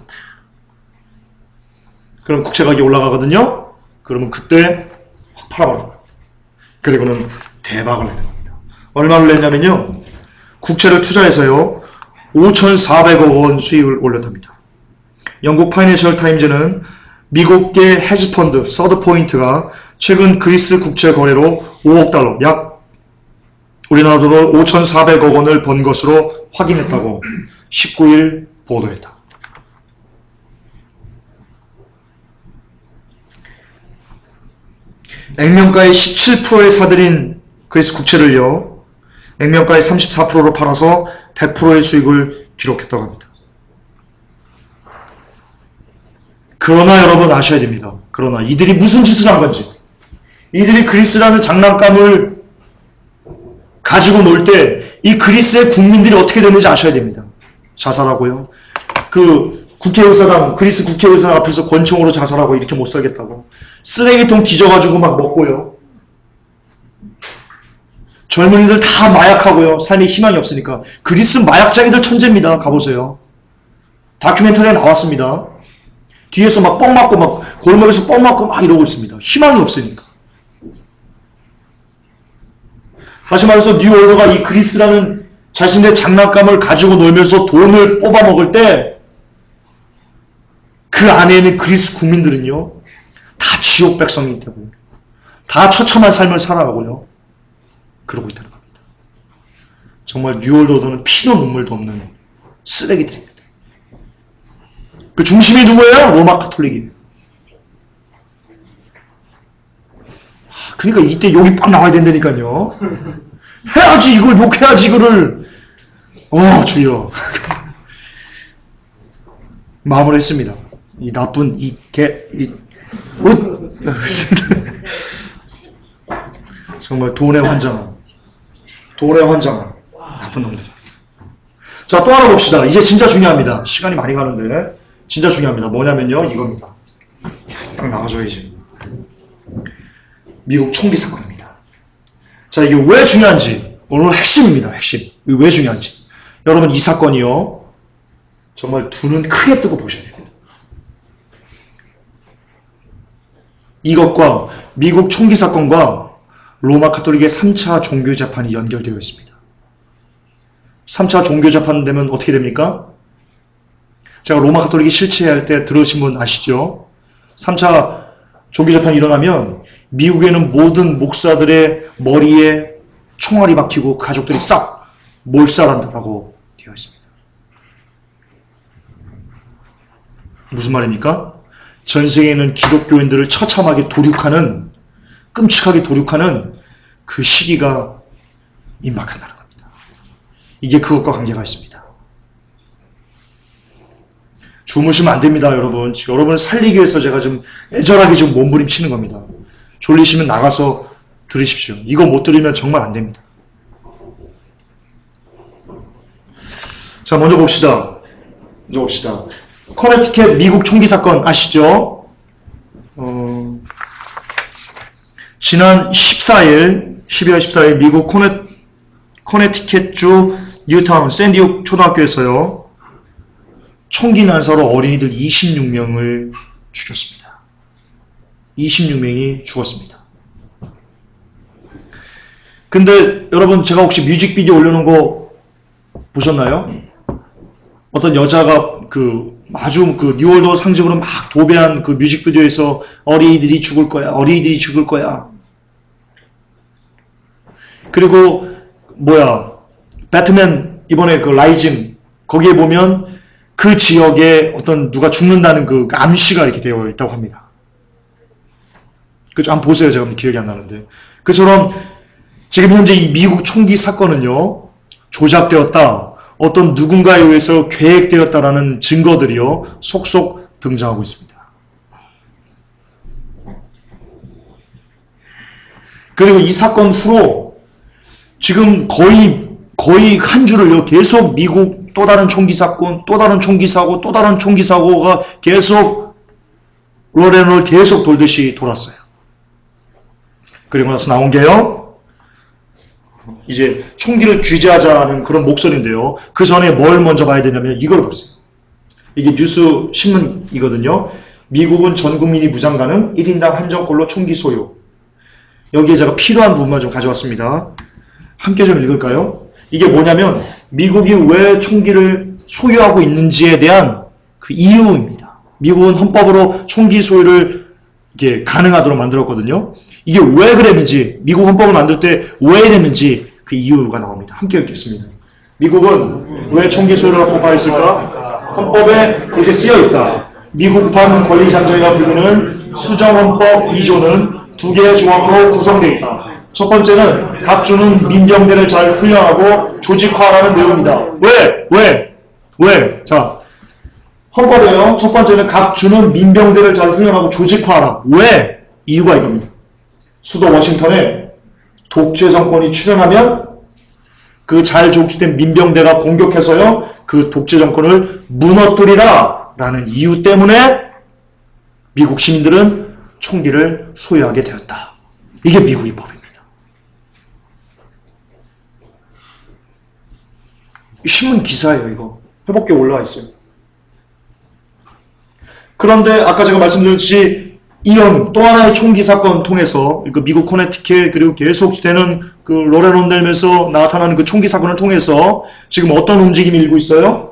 그럼 국채 가격이 올라가거든요. 그러면 그때 확 팔아버리는 겁니다. 그리고는 대박을 내는 겁니다. 얼마를 냈냐면요 국채를 투자해서요 5,400억 원 수익을 올렸답니다. 영국 파이낸셜 타임즈는 미국계 헤지펀드 서드포인트가 최근 그리스 국채 거래로 5억 달러 약 우리나라 돈으로 5,400억 원을 번 것으로 확인했다고 19일 보도했다. 액면가의 17%에 사들인 그리스 국채를요 액면가의 34%로 팔아서 100%의 수익을 기록했다고 합니다. 그러나 여러분 아셔야 됩니다. 그러나 이들이 무슨 짓을 한 건지 이들이 그리스라는 장난감을 가지고 놀 때 이 그리스의 국민들이 어떻게 되는지 아셔야 됩니다. 자살하고요. 그 국회의사당 그리스 국회의사당 앞에서 권총으로 자살하고 이렇게 못 살겠다고 쓰레기통 뒤져가지고 막 먹고요. 젊은이들 다 마약하고요. 삶에 희망이 없으니까. 그리스 마약자기들 천재입니다. 가보세요. 다큐멘터리에 나왔습니다. 뒤에서 막 뻥 맞고 막 골목에서 뻥 맞고 막 이러고 있습니다. 희망이 없으니까. 다시 말해서 뉴월드가 이 그리스라는 자신의 장난감을 가지고 놀면서 돈을 뽑아 먹을 때 그 안에 있는 그리스 국민들은요 다 지옥 백성이기 때문에 다 처참한 삶을 살아가고요 그러고 있다는 겁니다. 정말 뉴월드오더는 피도 눈물도 없는 쓰레기들입니다. 그 중심이 누구예요? 로마 카톨릭이에요. 그러니까 이때 욕이 빡 나와야 된다니까요. 해야지 이걸 욕해야지 이거를 주여 마무리했습니다. 이 나쁜 정말 돈에 환장한 나쁜 놈들. 자, 또 하나 봅시다. 이제 진짜 중요합니다. 시간이 많이 가는데 진짜 중요합니다. 뭐냐면요 이겁니다. 딱 나와줘야지. 미국 총기 사건입니다. 자, 이게 왜 중요한지 오늘 핵심입니다. 핵심. 이게 왜 중요한지. 여러분 이 사건이요 정말 두 눈 크게 뜨고 보셔야 됩니다. 이것과 미국 총기 사건과 로마 가톨릭의 3차 종교 재판이 연결되어 있습니다. 3차 종교 재판 되면 어떻게 됩니까? 제가 로마 가톨릭이 실체할 때 들으신 분 아시죠? 3차 종교 재판이 일어나면 미국에는 모든 목사들의 머리에 총알이 박히고 가족들이 싹 몰살한다고 되어 있습니다. 무슨 말입니까? 전 세계에 있는 기독교인들을 처참하게 도륙하는, 끔찍하게 도륙하는 그 시기가 임박한다는 겁니다. 이게 그것과 관계가 있습니다. 주무시면 안 됩니다, 여러분. 여러분을 살리기 위해서 제가 좀 애절하게 좀 몸부림치는 겁니다. 졸리시면 나가서 들으십시오. 이거 못 들으면 정말 안 됩니다. 자, 먼저 봅시다. 커네티켓 미국 총기 사건 아시죠? 지난 12월 14일 미국 커네티켓주 뉴타운 샌디옥 초등학교에서요. 총기 난사로 어린이들 26명을 죽였습니다. 26명이 죽었습니다. 근데 여러분 제가 혹시 뮤직비디오 올려놓은 거 보셨나요? 어떤 여자가 아주 뉴월드 상징으로 막 도배한 그 뮤직비디오에서 어린이들이 죽을 거야. 어린이들이 죽을 거야. 그리고 배트맨 이번에 그 라이징 거기에 보면 그 지역에 어떤 누가 죽는다는 그 암시가 이렇게 되어 있다고 합니다. 그죠? 한번 보세요. 제가 기억이 안 나는데. 그처럼 지금 현재 이 미국 총기 사건은요. 조작되었다. 어떤 누군가에 의해서 계획되었다라는 증거들이요. 속속 등장하고 있습니다. 그리고 이 사건 후로 지금 거의 한 주를요. 계속 미국 또 다른 총기 사건, 또 다른 총기 사고, 또 다른 총기 사고가 계속 로렌을 계속 돌듯이 돌았어요. 그리고 나서 나온 게요. 이제 총기를 규제하자는 그런 목소리인데요. 그 전에 뭘 먼저 봐야 되냐면 이걸 보세요. 이게 뉴스 신문이거든요. 미국은 전 국민이 무장 가능, 1인당 한정권로 총기 소유. 여기에 제가 필요한 부분만 좀 가져왔습니다. 함께 좀 읽을까요? 이게 뭐냐면 미국이 왜 총기를 소유하고 있는지에 대한 그 이유입니다. 미국은 헌법으로 총기 소유를 이게 가능하도록 만들었거든요. 이게 왜 그랬는지, 미국 헌법을 만들 때 왜 이랬는지 그 이유가 나옵니다. 함께 읽겠습니다. 미국은 왜 총기 소유를 합법화했을까? 헌법에 그렇게 쓰여있다. 미국판 권리장정이라 불리는 수정헌법 2조는 두 개의 조항으로 구성되어 있다. 첫 번째는 각 주는 민병대를 잘 훈련하고 조직화하라는 내용입니다. 왜? 자, 헌법에요. 첫 번째는 각 주는 민병대를 잘 훈련하고 조직화하라. 왜? 이유가 이겁니다. 수도 워싱턴에 독재 정권이 출현하면 그 잘 조직된 민병대가 공격해서요. 그 독재 정권을 무너뜨리라 라는 이유 때문에 미국 시민들은 총기를 소유하게 되었다. 이게 미국의 법입니다. 신문 기사예요, 이거. 회복기에 올라와 있어요. 그런데 아까 제가 말씀드렸듯이 이런 또 하나의 총기 사건 통해서 그 미국 코네티켓 그리고 계속되는 그 로렌 론델면서 나타나는 그 총기 사건을 통해서 지금 어떤 움직임이 일고 있어요?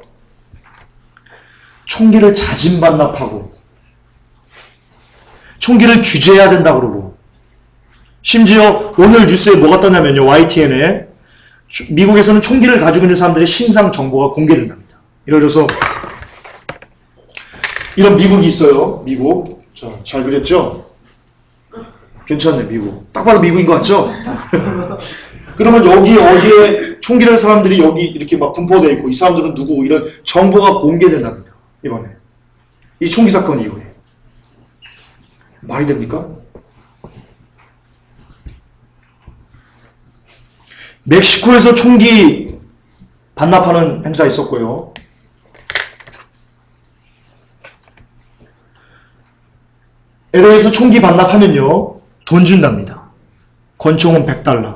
총기를 자진 반납하고 총기를 규제해야 된다고 그러고 심지어 오늘 뉴스에 뭐가 떴냐면요. YTN에 미국에서는 총기를 가지고 있는 사람들의 신상 정보가 공개된답니다. 예를 들어서 이런 미국이 있어요. 미국. 자, 잘 그렸죠? 괜찮네, 미국. 딱 봐도 미국인 것 같죠? 그러면 여기 어디에 총기를 사람들이 여기 이렇게 막 분포되어 있고 이 사람들은 누구 이런 정보가 공개된답니다. 이번에. 이 총기 사건 이후에. 말이 됩니까? 멕시코에서 총기 반납하는 행사 있었고요. LA에서 총기 반납하면요. 돈 준답니다. 권총은 $100.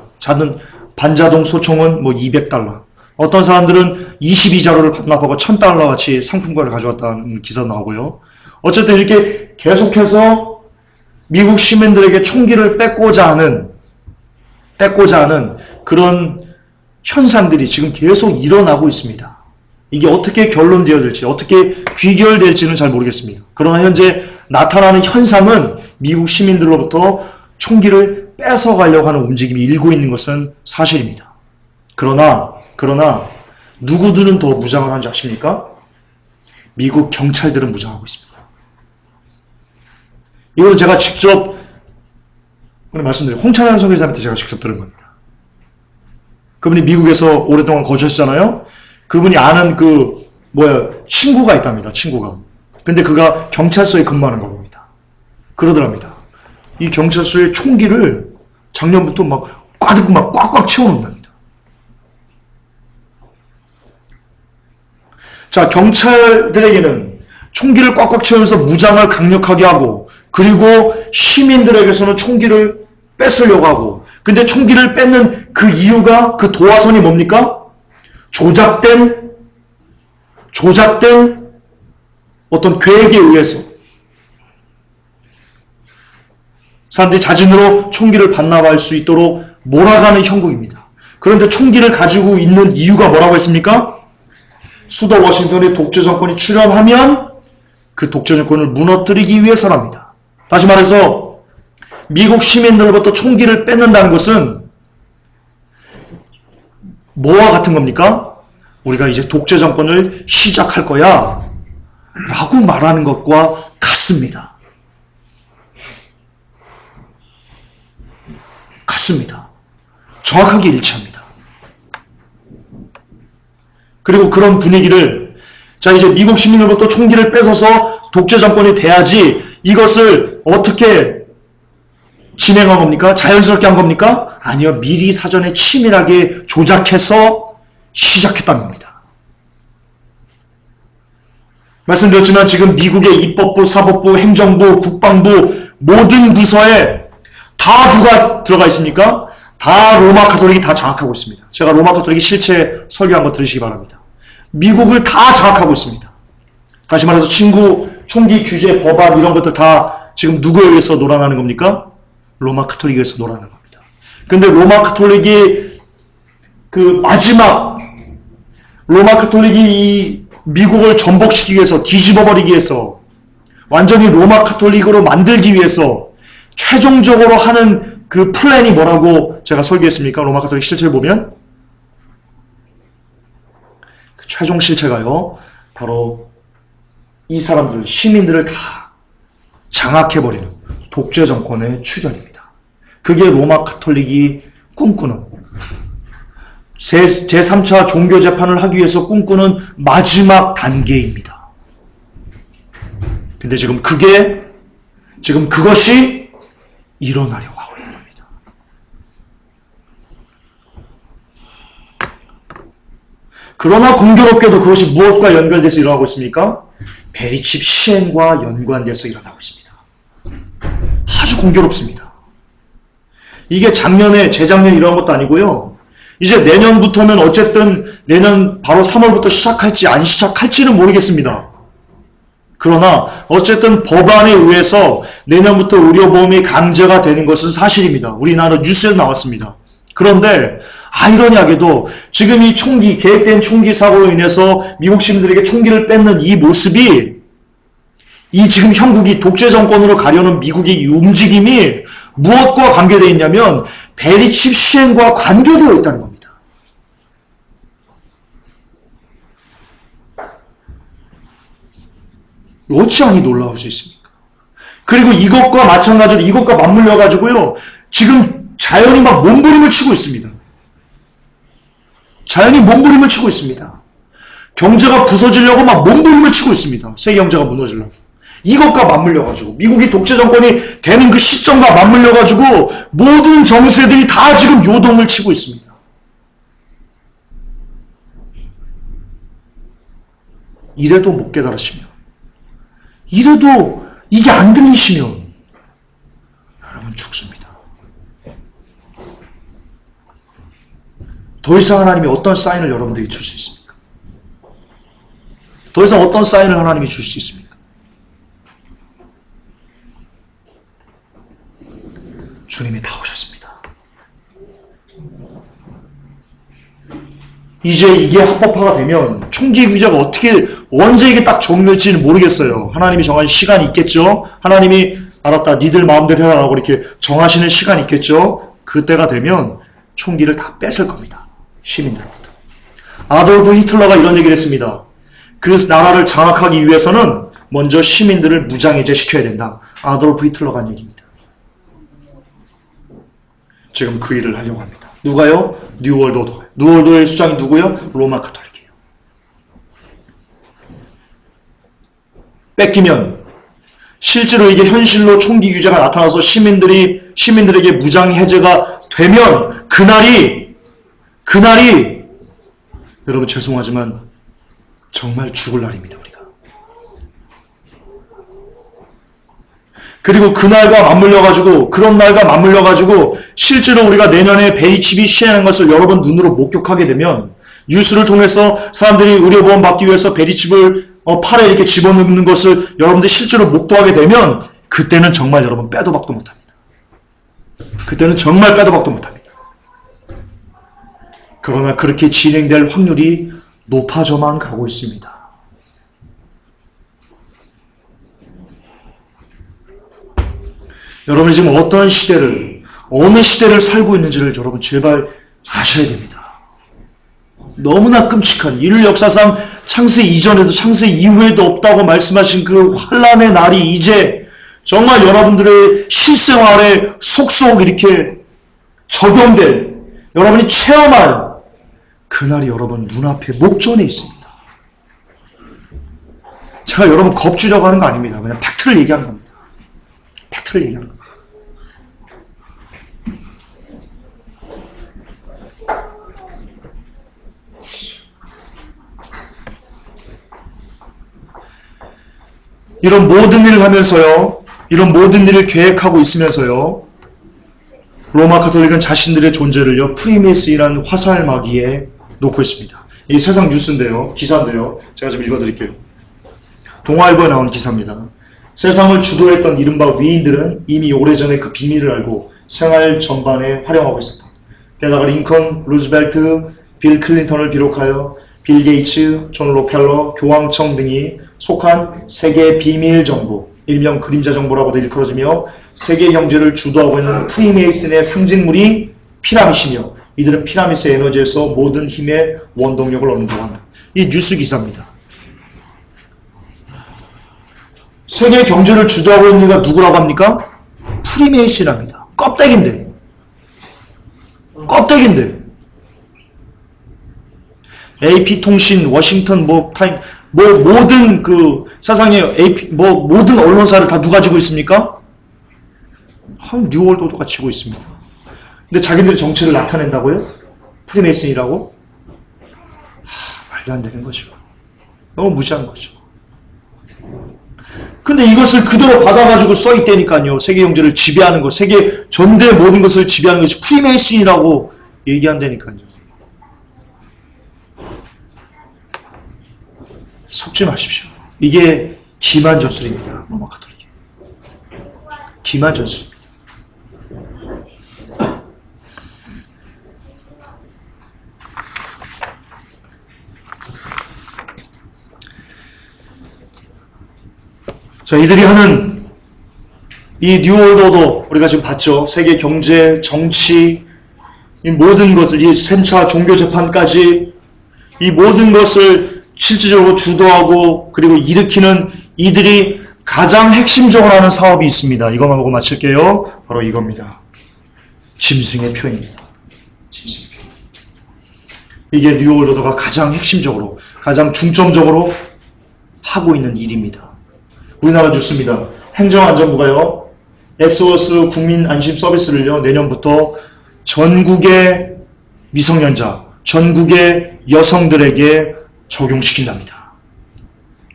반자동 소총은 뭐 $200. 어떤 사람들은 22자루를 반납하고 $1000 같이 상품권을 가져왔다는 기사 나오고요. 어쨌든 이렇게 계속해서 미국 시민들에게 총기를 뺏고자 하는 그런 현상들이 지금 계속 일어나고 있습니다. 이게 어떻게 결론되어질지, 어떻게 귀결될지는 잘 모르겠습니다. 그러나 현재 나타나는 현상은 미국 시민들로부터 총기를 뺏어가려고 하는 움직임이 일고 있는 것은 사실입니다. 그러나 누구들은 더 무장을 하는지 아십니까? 미국 경찰들은 무장하고 있습니다. 이건 제가 직접 오늘 말씀드린 홍찬환 선교사한테 제가 직접 들은 겁니다. 그분이 미국에서 오랫동안 거주하셨잖아요. 그분이 아는 친구가 있답니다. 친구가. 근데 그가 경찰서에 근무하는 겁니다. 그러더랍니다. 이 경찰서에 총기를 작년부터 막 꽉꽉 채워놓는답니다. 자, 경찰들에게는 총기를 꽉꽉 채우면서 무장을 강력하게 하고, 그리고 시민들에게서는 총기를 뺏으려고 하고, 근데 총기를 뺏는 그 이유가, 그 도화선이 뭡니까? 조작된 어떤 계획에 의해서 사람들이 자진으로 총기를 반납할 수 있도록 몰아가는 형국입니다. 그런데 총기를 가지고 있는 이유가 뭐라고 했습니까? 수도 워싱턴에 독재 정권이 출현하면 그 독재 정권을 무너뜨리기 위해서랍니다. 다시 말해서 미국 시민들로부터 총기를 뺏는다는 것은 뭐와 같은 겁니까? 우리가 이제 독재 정권을 시작할 거야 라고 말하는 것과 같습니다. 정확하게 일치합니다. 그리고 그런 분위기를, 자, 이제 미국 시민으로부터 총기를 뺏어서 독재 정권이 돼야지, 이것을 어떻게 진행한 겁니까? 자연스럽게 한 겁니까? 아니요. 미리 사전에 치밀하게 조작해서 시작했다는 겁니다. 말씀드렸지만 지금 미국의 입법부, 사법부, 행정부, 국방부 모든 부서에 다 누가 들어가 있습니까? 다 로마 가톨릭이 다 장악하고 있습니다. 제가 로마 가톨릭이 실체 설교한 거 들으시기 바랍니다. 미국을 다 장악하고 있습니다. 다시 말해서 총기 규제, 법안 이런 것들 다 지금 누구에 의해서 놀아나는 겁니까? 로마 가톨릭에 의해서 놀아나는 겁니다. 근데 로마 가톨릭이 로마 가톨릭이 이 미국을 전복시키기 위해서, 뒤집어버리기 위해서, 완전히 로마 가톨릭으로 만들기 위해서 최종적으로 하는 그 플랜이 뭐라고 제가 설계했습니까? 로마 가톨릭 실체를 보면 그 최종 실체가요, 바로 이 사람들, 시민들을 다 장악해버리는 독재 정권의 출현입니다. 그게 로마 가톨릭이 꿈꾸는, 제3차 종교재판을 하기 위해서 꿈꾸는 마지막 단계입니다. 근데 지금 그것이 일어나려고 하고 있는 겁니다. 그러나 공교롭게도 그것이 무엇과 연결돼서 일어나고 있습니까? 베리칩 시행과 연관돼서 일어나고 있습니다. 아주 공교롭습니다. 이게 재작년에 일어난 것도 아니고요. 이제 내년부터는 어쨌든 내년 바로 3월부터 시작할지 안 시작할지는 모르겠습니다. 그러나 어쨌든 법안에 의해서 내년부터 의료보험이 강제가 되는 것은 사실입니다. 우리나라 뉴스에 나왔습니다. 그런데 아이러니하게도 지금 이 계획된 총기 사고로 인해서 미국 시민들에게 총기를 뺏는 이 모습이, 이 지금 형국이 독재 정권으로 가려는 미국의 이 움직임이 무엇과 관계되어 있냐면 베리칩 시행과 관계되어 있다는 겁니다. 어찌하니 놀라울 수 있습니까? 그리고 이것과 마찬가지로 이것과 맞물려 가지고요, 지금 자연이 막 몸부림을 치고 있습니다. 경제가 부서지려고 막 몸부림을 치고 있습니다. 세계 경제가 무너지려고. 이것과 맞물려 가지고, 미국이 독재 정권이 되는 그 시점과 맞물려 가지고 모든 정세들이 다 지금 요동을 치고 있습니다. 이래도 못 깨달으시면, 이래도 이게 안 들리시면 여러분 죽습니다. 더 이상 하나님이 어떤 사인을 여러분들에게 줄 수 있습니까? 더 이상 어떤 사인을 하나님이 줄 수 있습니까? 주님이 다 오셨습니다. 이제 이게 합법화가 되면 총기 규제가 언제 이게 딱 정렬될지는 모르겠어요. 하나님이 정하신 시간이 있겠죠. 하나님이 알았다, 니들 마음대로 해라라고 이렇게 정하시는 시간이 있겠죠. 그때가 되면 총기를 다 뺏을 겁니다. 시민들로부터. 아돌프 히틀러가 이런 얘기를 했습니다. 그 나라를 장악하기 위해서는 먼저 시민들을 무장해제시켜야 된다. 아돌프 히틀러가 한 얘기입니다. 지금 그 일을 하려고 합니다. 누가요? 뉴월드 오더가요. 뉴월드의 수장이 누구요? 로마 가톨릭이에요. 뺏기면 실제로 이게 현실로 총기 규제가 나타나서 시민들에게 무장 해제가 되면 그날이 여러분 죄송하지만 정말 죽을 날입니다. 우리가. 그리고 그런 날과 맞물려가지고 실제로 우리가 내년에 베리칩이 시행하는 것을 여러 번 눈으로 목격하게 되면 뉴스를 통해서 사람들이 의료보험 받기 위해서 베리칩을 팔에 이렇게 집어넣는 것을 여러분들이 실제로 목도하게 되면 그때는 정말 여러분 빼도 박도 못합니다. 그때는 정말 빼도 박도 못합니다. 그러나 그렇게 진행될 확률이 높아져만 가고 있습니다. 여러분이 지금 어느 시대를 살고 있는지를 여러분 제발 아셔야 됩니다. 너무나 끔찍한 인류 역사상 창세 이전에도 창세 이후에도 없다고 말씀하신 그 환란의 날이 이제 정말 여러분들의 실생활에 속속 이렇게 적용될, 여러분이 체험할 그날이 여러분 눈앞에 목전에 있습니다. 제가 여러분 겁주려고 하는 거 아닙니다. 그냥 팩트를 얘기하는 겁니다. 팩트를 얘기하는 겁니다. 이런 모든 일을 하면서요, 이런 모든 일을 계획하고 있으면서요, 로마 가톨릭은 자신들의 존재를요, 프리메이슨이라는 화살마기에 놓고 있습니다. 이 세상 뉴스인데요, 기사인데요, 제가 좀 읽어드릴게요. 동아일보에 나온 기사입니다. 세상을 주도했던 이른바 위인들은 이미 오래전에 그 비밀을 알고 생활 전반에 활용하고 있었다. 게다가 링컨, 루즈벨트, 빌 클린턴을 비롯하여 빌 게이츠, 존 로펠러, 교황청 등이 속한 세계 비밀 정부, 일명 그림자 정부라고도 일컬어지며 세계 경제를 주도하고 있는 프리메이슨의 상징물이 피라밋이며 이들은 피라밋의 에너지에서 모든 힘의 원동력을 얻는다고 한다. 이 뉴스 기사입니다. 세계 경제를 주도하고 있는 이가 누구라고 합니까? 프리메이슨이랍니다. 껍데기인데. AP통신, 워싱턴, 모든 그 세상의 모든 언론사를 다 누가 쥐고 있습니까? 뉴월드 오더가 쥐고 있습니다. 근데 자기들의 정체를 나타낸다고요? 프리메이슨이라고? 말도 안 되는 거죠. 너무 무시한 거죠. 근데 이것을 그대로 받아가지고 써있다니까요. 세계 경제를 지배하는 것, 세계 전대의 모든 것을 지배하는 것이 프리메이슨이라고 얘기한다니까요. 속지 마십시오. 이게 기만 전술입니다. 로마 가톨릭이. 기만 전술입니다. 자, 이들이 하는 이 뉴월드 오더 우리가 지금 봤죠. 세계 경제, 정치, 이 모든 것을, 이 3차 종교 재판까지 이 모든 것을 실질적으로 주도하고 그리고 일으키는 이들이 가장 핵심적으로 하는 사업이 있습니다. 이것만 보고 마칠게요. 바로 이겁니다. 짐승의 표입니다. 짐승의 표. 이게 뉴월드 오더가 가장 핵심적으로, 가장 중점적으로 하고 있는 일입니다. 우리나라 뉴스입니다. 행정안전부가요, SOS 국민안심 서비스를요, 내년부터 전국의 미성년자, 전국의 여성들에게 적용시킨답니다.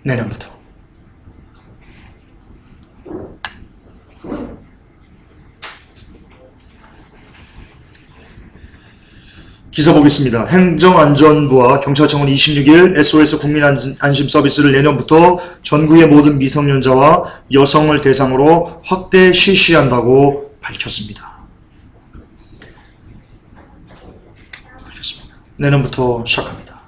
내년부터. 기사 보겠습니다. 행정안전부와 경찰청은 26일 SOS 국민안심 서비스를 내년부터 전국의 모든 미성년자와 여성을 대상으로 확대 실시한다고 밝혔습니다. 내년부터 시작합니다.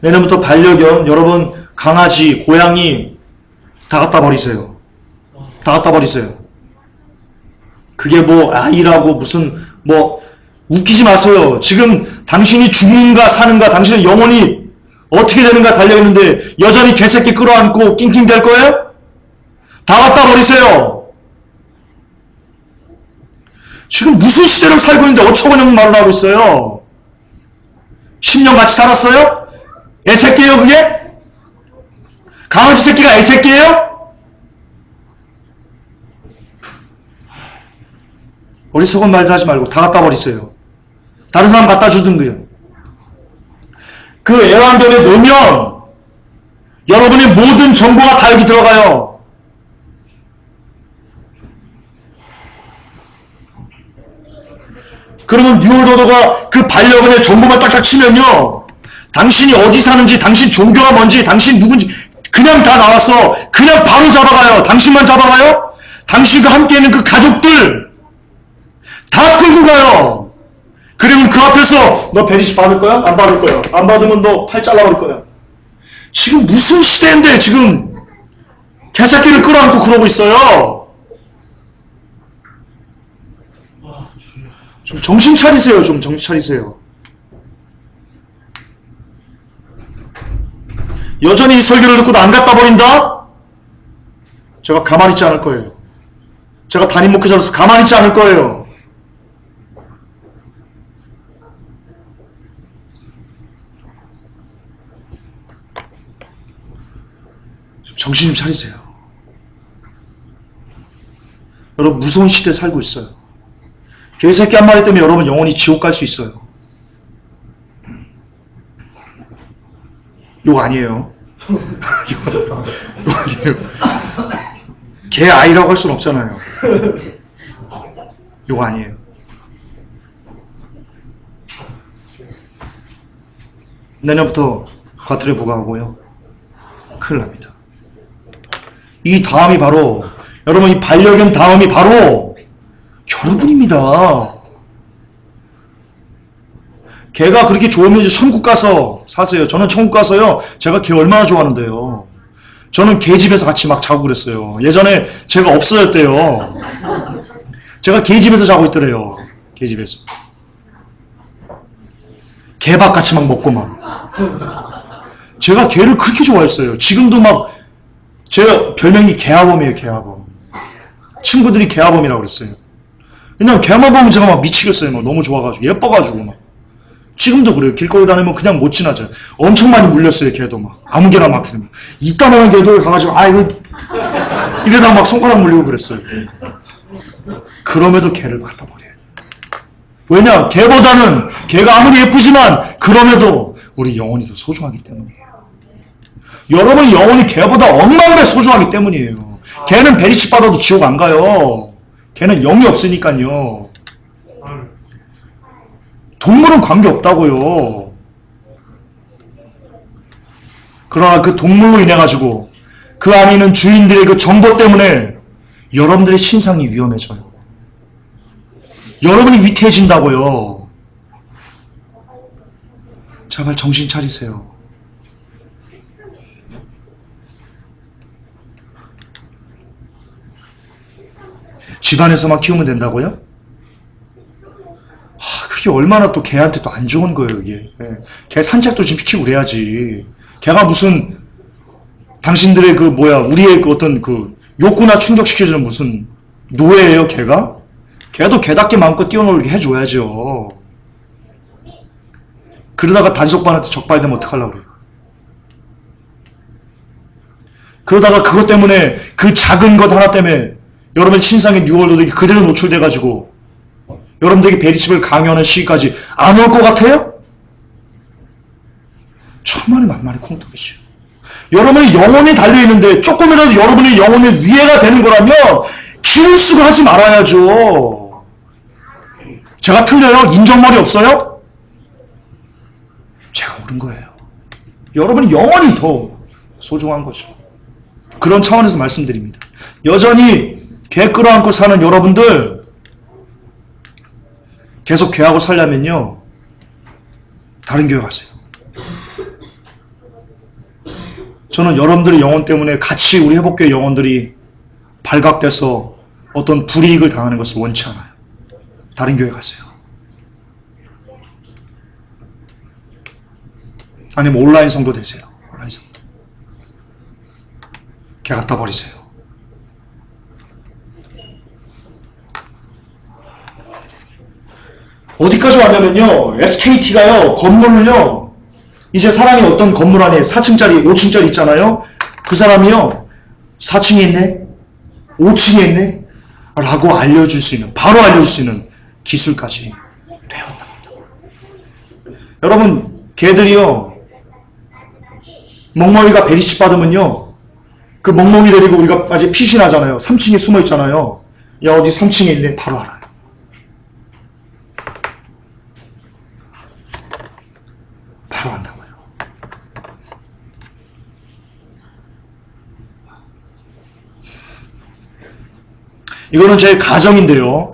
내년부터 반려견, 여러분 강아지, 고양이 다 갖다 버리세요. 다 갖다 버리세요. 그게 뭐 아이라고 무슨 뭐 웃기지 마세요. 지금 당신이 죽는가 사는가, 당신의 영혼이 어떻게 되는가 달려있는데 여전히 개새끼 끌어안고 낑낑 댈 거예요? 다 갖다 버리세요. 지금 무슨 시대를 살고 있는데 어처구니없는 말을 하고 있어요. 10년 같이 살았어요? 애새끼예요 그게? 강아지 새끼가 애새끼예요? 어리석은 말도 하지 말고 다 갖다 버리세요. 다른 사람 갖다 주든가요. 그 애완견에 놓으면 여러분의 모든 정보가 다 여기 들어가요. 그러면 뉴월도가 그 반려견의 정보만 딱딱 치면요, 당신이 어디 사는지, 당신 종교가 뭔지, 당신 누군지 그냥 다 나왔어. 그냥 바로 잡아가요. 당신만 잡아가요? 당신과 함께 있는 그 가족들 다 끌고 가요. 그리고 그 앞에서 너 베리시 받을 거야? 안 받을 거야. 안 받으면 너 팔 잘라버릴 거야. 지금 무슨 시대인데 지금 개새끼를 끌어안고 그러고 있어요. 좀 정신 차리세요. 좀 정신 차리세요. 여전히 이 설교를 듣고도 안 갖다 버린다? 제가 가만히 있지 않을 거예요. 제가 담임 목회자로서 가만히 있지 않을 거예요. 정신 좀 차리세요. 여러분 무서운 시대에 살고 있어요. 개새끼 한 마리 때문에 여러분 영원히 지옥 갈 수 있어요. 욕 아니에요. 욕 아니에요. 개 아이라고 할 수는 없잖아요. 욕 아니에요. 내년부터 과태료 부과하고요. 큰일 납니다. 이 다음이 바로, 여러분 이 반려견 다음이 바로 여러분입니다. 개가 그렇게 좋으면 이제 천국 가서 사세요. 저는 천국 가서요, 제가 개 얼마나 좋아하는데요. 저는 개 집에서 같이 막 자고 그랬어요. 예전에 제가 없어졌대요. 제가 개 집에서 자고 있더래요. 개 집에서. 개밥 같이 막 먹고 막. 제가 개를 그렇게 좋아했어요. 지금도 막, 제가 별명이 개아범이에요, 개아범. 친구들이 개아범이라고 그랬어요. 그냥 개만 보면 제가 막 미치겠어요. 막 너무 좋아가지고, 예뻐가지고 막. 지금도 그래요. 길거리 다니면 그냥 못 지나져요. 엄청 많이 물렸어요, 개도 막. 아무 개나 막. 이따만한 개도 가가지고, 아이고, 이러다가 막 손가락 물리고 그랬어요. 그럼에도 개를 갖다 버려야 돼요. 왜냐? 개보다는, 개가 아무리 예쁘지만, 그럼에도 우리 영혼이 더 소중하기 때문이에요. 여러분의 영혼이 개보다 억만 배 소중하기 때문이에요. 개는 베리치 받아도 지옥 안 가요. 개는 영이 없으니까요. 동물은 관계없다고요. 그러나 그 동물로 인해 가지고 그 안에 있는 주인들의 그 정보 때문에 여러분들의 신상이 위험해져요. 여러분이 위태해진다고요. 제발 정신 차리세요. 집안에서만 키우면 된다고요? 그게 얼마나 또 개한테 또 안 좋은 거예요, 이게. 개 산책도 좀 시키고 그래야지. 개가 무슨, 당신들의 그 뭐야, 우리의 그 어떤 그 욕구나 충족시켜주는 무슨 노예예요, 개가? 개도 개답게 마음껏 뛰어놀게 해줘야죠. 그러다가 단속반한테 적발되면 어떡하려고 그래요? 그러다가 그것 때문에, 그 작은 것 하나 때문에 여러분 신상의 뉴월드에게 그대로 노출돼가지고 여러분들에게 베리칩을 강요하는 시기까지 안 올 것 같아요? 천만에 만만의 콩떡이죠. 여러분의 영혼이 달려있는데 조금이라도 여러분의 영혼에 위해가 되는 거라면 기울수고 하지 말아야죠. 제가 틀려요? 인정머리 없어요? 제가 옳은 거예요. 여러분의 영혼이 더 소중한 거죠. 그런 차원에서 말씀드립니다. 여전히 개 끌어안고 사는 여러분들, 계속 개하고 살려면요, 다른 교회 가세요. 저는 여러분들의 영혼 때문에 같이 우리 회복교회 영혼들이 발각돼서 어떤 불이익을 당하는 것을 원치 않아요. 다른 교회 가세요. 아니면 온라인 성도 되세요. 온라인 성도. 걔 갖다 버리세요. 어디까지 왔냐면요. SKT가요. 건물을요. 이제 사람이 어떤 건물 안에 4층짜리, 5층짜리 있잖아요. 그 사람이요. 4층에 있네? 5층에 있네? 라고 알려줄 수 있는, 바로 알려줄 수 있는 기술까지 되었답니다. 여러분, 걔들이요. 멍멍이가 베리칩 받으면요. 그 멍멍이 데리고 우리가 아직 피신하잖아요. 3층에 숨어 있잖아요. 야, 어디 3층에 있네? 바로 알아요. 바로 안다고요. 이거는 제 가정인데요.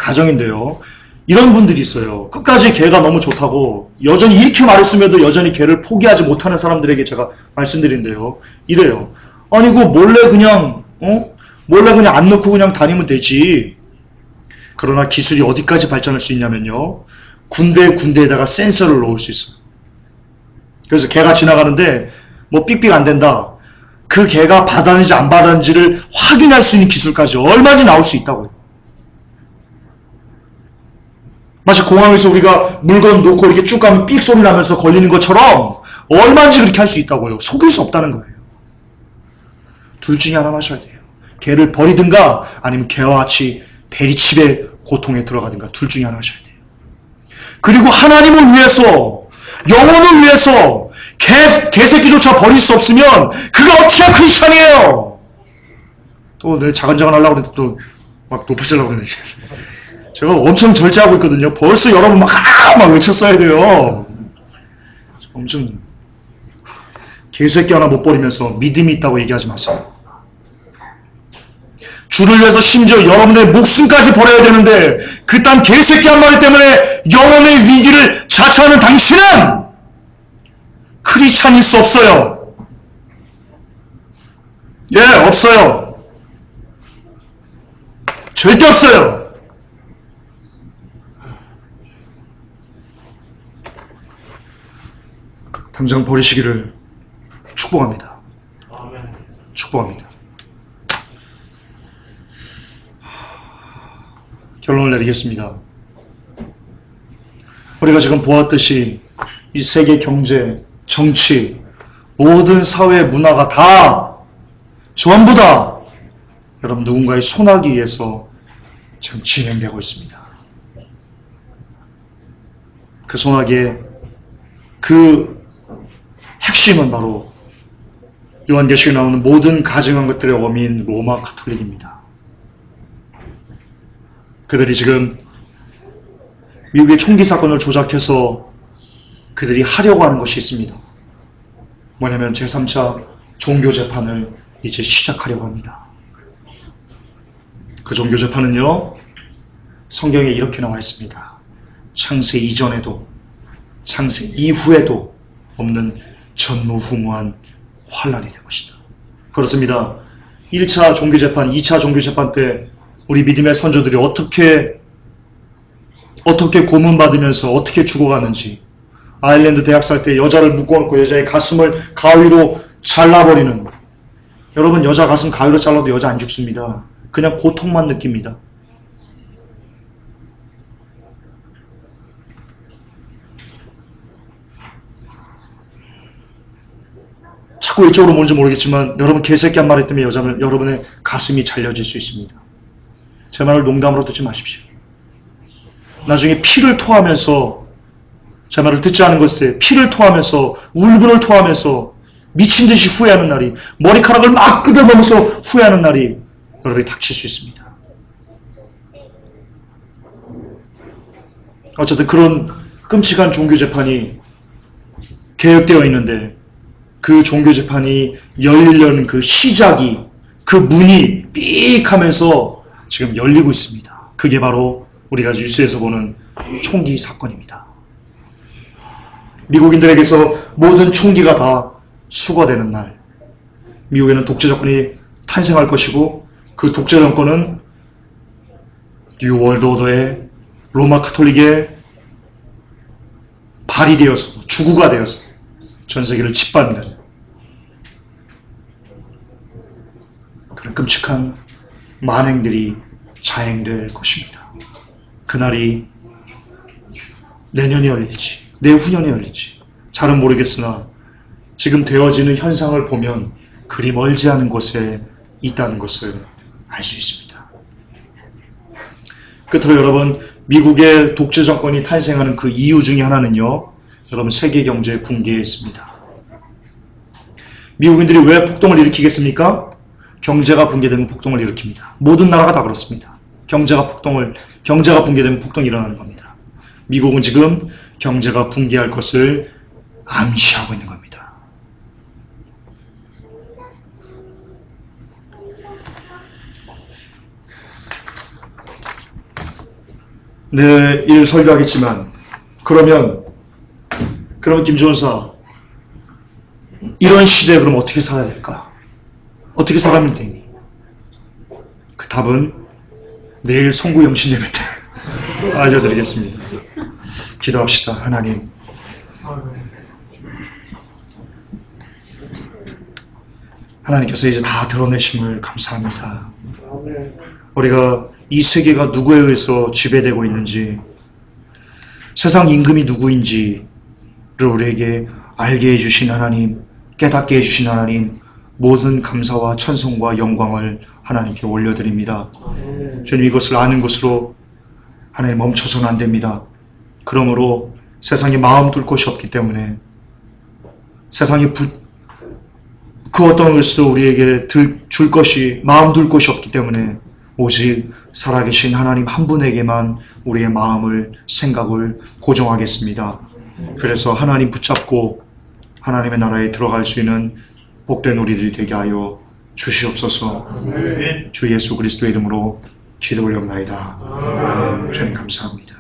이런 분들이 있어요. 끝까지 걔가 너무 좋다고 여전히 이렇게 말했음에도 여전히 걔를 포기하지 못하는 사람들에게 제가 말씀드린대요. 이래요. 아니 그 몰래 그냥 안 넣고 그냥 다니면 되지. 그러나 기술이 어디까지 발전할 수 있냐면요. 군데에다가 센서를 넣을 수 있어요. 그래서 걔가 지나가는데 뭐 삑삑 안 된다. 그 걔가 받았는지 안 받았는지를 확인할 수 있는 기술까지 얼마든지 나올 수 있다고요. 마치 공항에서 우리가 물건 놓고 이렇게 쭉 가면 삑 소리 나면서 걸리는 것처럼 얼마든지 그렇게 할 수 있다고요. 속일 수 없다는 거예요. 둘 중에 하나 하셔야 돼요. 걔를 버리든가 아니면 걔와 같이 베리칩의 고통에 들어가든가 둘 중에 하나 하셔야 돼요. 그리고 하나님을 위해서 영혼을 위해서 개새끼조차 버릴 수 없으면 그가 어떻게 크리스찬이에요? 또 내 자간자간 하려고 그랬는데 또 막 높아지려고 그러네. 제가 엄청 절제하고 있거든요. 벌써 여러분 막 외쳤어야 돼요. 엄청 개새끼 하나 못 버리면서 믿음이 있다고 얘기하지 마세요. 주를 위해서 심지어 여러분의 목숨까지 버려야 되는데 그딴 개새끼 한 마리 때문에 영혼의 위기를 자처하는 당신은 크리스찬일 수 없어요. 예, 없어요. 절대 없어요. 당장 버리시기를 축복합니다. 축복합니다. 결론을 내리겠습니다. 우리가 지금 보았듯이 이 세계 경제, 정치, 모든 사회 문화가 다 전부 다 여러분 누군가의 손아귀 위에서 지금 진행되고 있습니다. 그 손아귀의 그 핵심은 바로 요한계시록에 나오는 모든 가증한 것들의 어미인 로마 가톨릭입니다. 그들이 지금 미국의 총기 사건을 조작해서 그들이 하려고 하는 것이 있습니다. 뭐냐면 제3차 종교재판을 이제 시작하려고 합니다. 그 종교재판은요, 성경에 이렇게 나와 있습니다. 창세 이전에도 창세 이후에도 없는 전무후무한 환란이 될 것이다. 그렇습니다. 1차 종교재판, 2차 종교재판 때 우리 믿음의 선조들이 어떻게 고문받으면서 어떻게 죽어가는지, 아일랜드 대학 살 때 여자를 묶어놓고 여자의 가슴을 가위로 잘라버리는, 여러분 여자 가슴 가위로 잘라도 여자 안 죽습니다. 그냥 고통만 느낍니다. 자꾸 이쪽으로 뭔지 모르겠지만 여러분 개새끼 한 마리 때문에 여러분의 가슴이 잘려질 수 있습니다. 제 말을 농담으로 듣지 마십시오. 나중에 피를 토하면서, 제 말을 듣지 않은 것에 피를 토하면서 울분을 토하면서 미친 듯이 후회하는 날이, 머리카락을 막 끄덕이면서 후회하는 날이 여러분이 닥칠 수 있습니다. 어쨌든 그런 끔찍한 종교재판이 계획되어 있는데 그 종교재판이 열리려는 그 시작이, 그 문이 삑 하면서 지금 열리고 있습니다. 그게 바로 우리가 뉴스에서 보는 총기 사건입니다. 미국인들에게서 모든 총기가 다 수거되는 날, 미국에는 독재 정권이 탄생할 것이고 그 독재 정권은 뉴 월드 오더의 로마 카톨릭의 발이 되어서 주구가 되어서 전 세계를 짓밟는 그런 끔찍한 만행들이 자행될 것입니다. 그날이 내년에 열릴지 내후년에 열릴지 잘은 모르겠으나 지금 되어지는 현상을 보면 그리 멀지 않은 곳에 있다는 것을 알 수 있습니다. 끝으로 여러분, 미국의 독재 정권이 탄생하는 그 이유 중에 하나는요, 여러분, 세계 경제 붕괴에 있습니다. 미국인들이 왜 폭동을 일으키겠습니까? 경제가 붕괴되면 폭동을 일으킵니다. 모든 나라가 다 그렇습니다. 경제가 붕괴되면 폭동이 일어나는 겁니다. 미국은 지금 경제가 붕괴할 것을 암시하고 있는 겁니다. 내일 설교하겠지만 그러면 김전사 이런 시대에 그럼 어떻게 살아야 될까? 어떻게 살아면 되니? 그 답은 내일 송구 영신 예배 때 알려드리겠습니다. 기도합시다. 하나님, 하나님께서 이제 다 드러내심을 감사합니다. 우리가 이 세계가 누구에 의해서 지배되고 있는지, 세상 임금이 누구인지를 우리에게 알게 해주신 하나님, 깨닫게 해주신 하나님, 모든 감사와 찬송과 영광을 하나님께 올려드립니다. 주님, 이것을 아는 것으로 하나님 멈춰서는 안 됩니다. 그러므로 세상에 마음 둘 곳이 없기 때문에, 세상에 그 어떤 것도 우리에게 줄 것이, 마음 둘 곳이 없기 때문에 오직 살아계신 하나님 한 분에게만 우리의 마음을, 생각을 고정하겠습니다. 그래서 하나님 붙잡고 하나님의 나라에 들어갈 수 있는 복된 우리들이 되게 하여 주시옵소서. 주 예수 그리스도의 이름으로 기도 올려옵나이다. 아멘. 주님 감사합니다.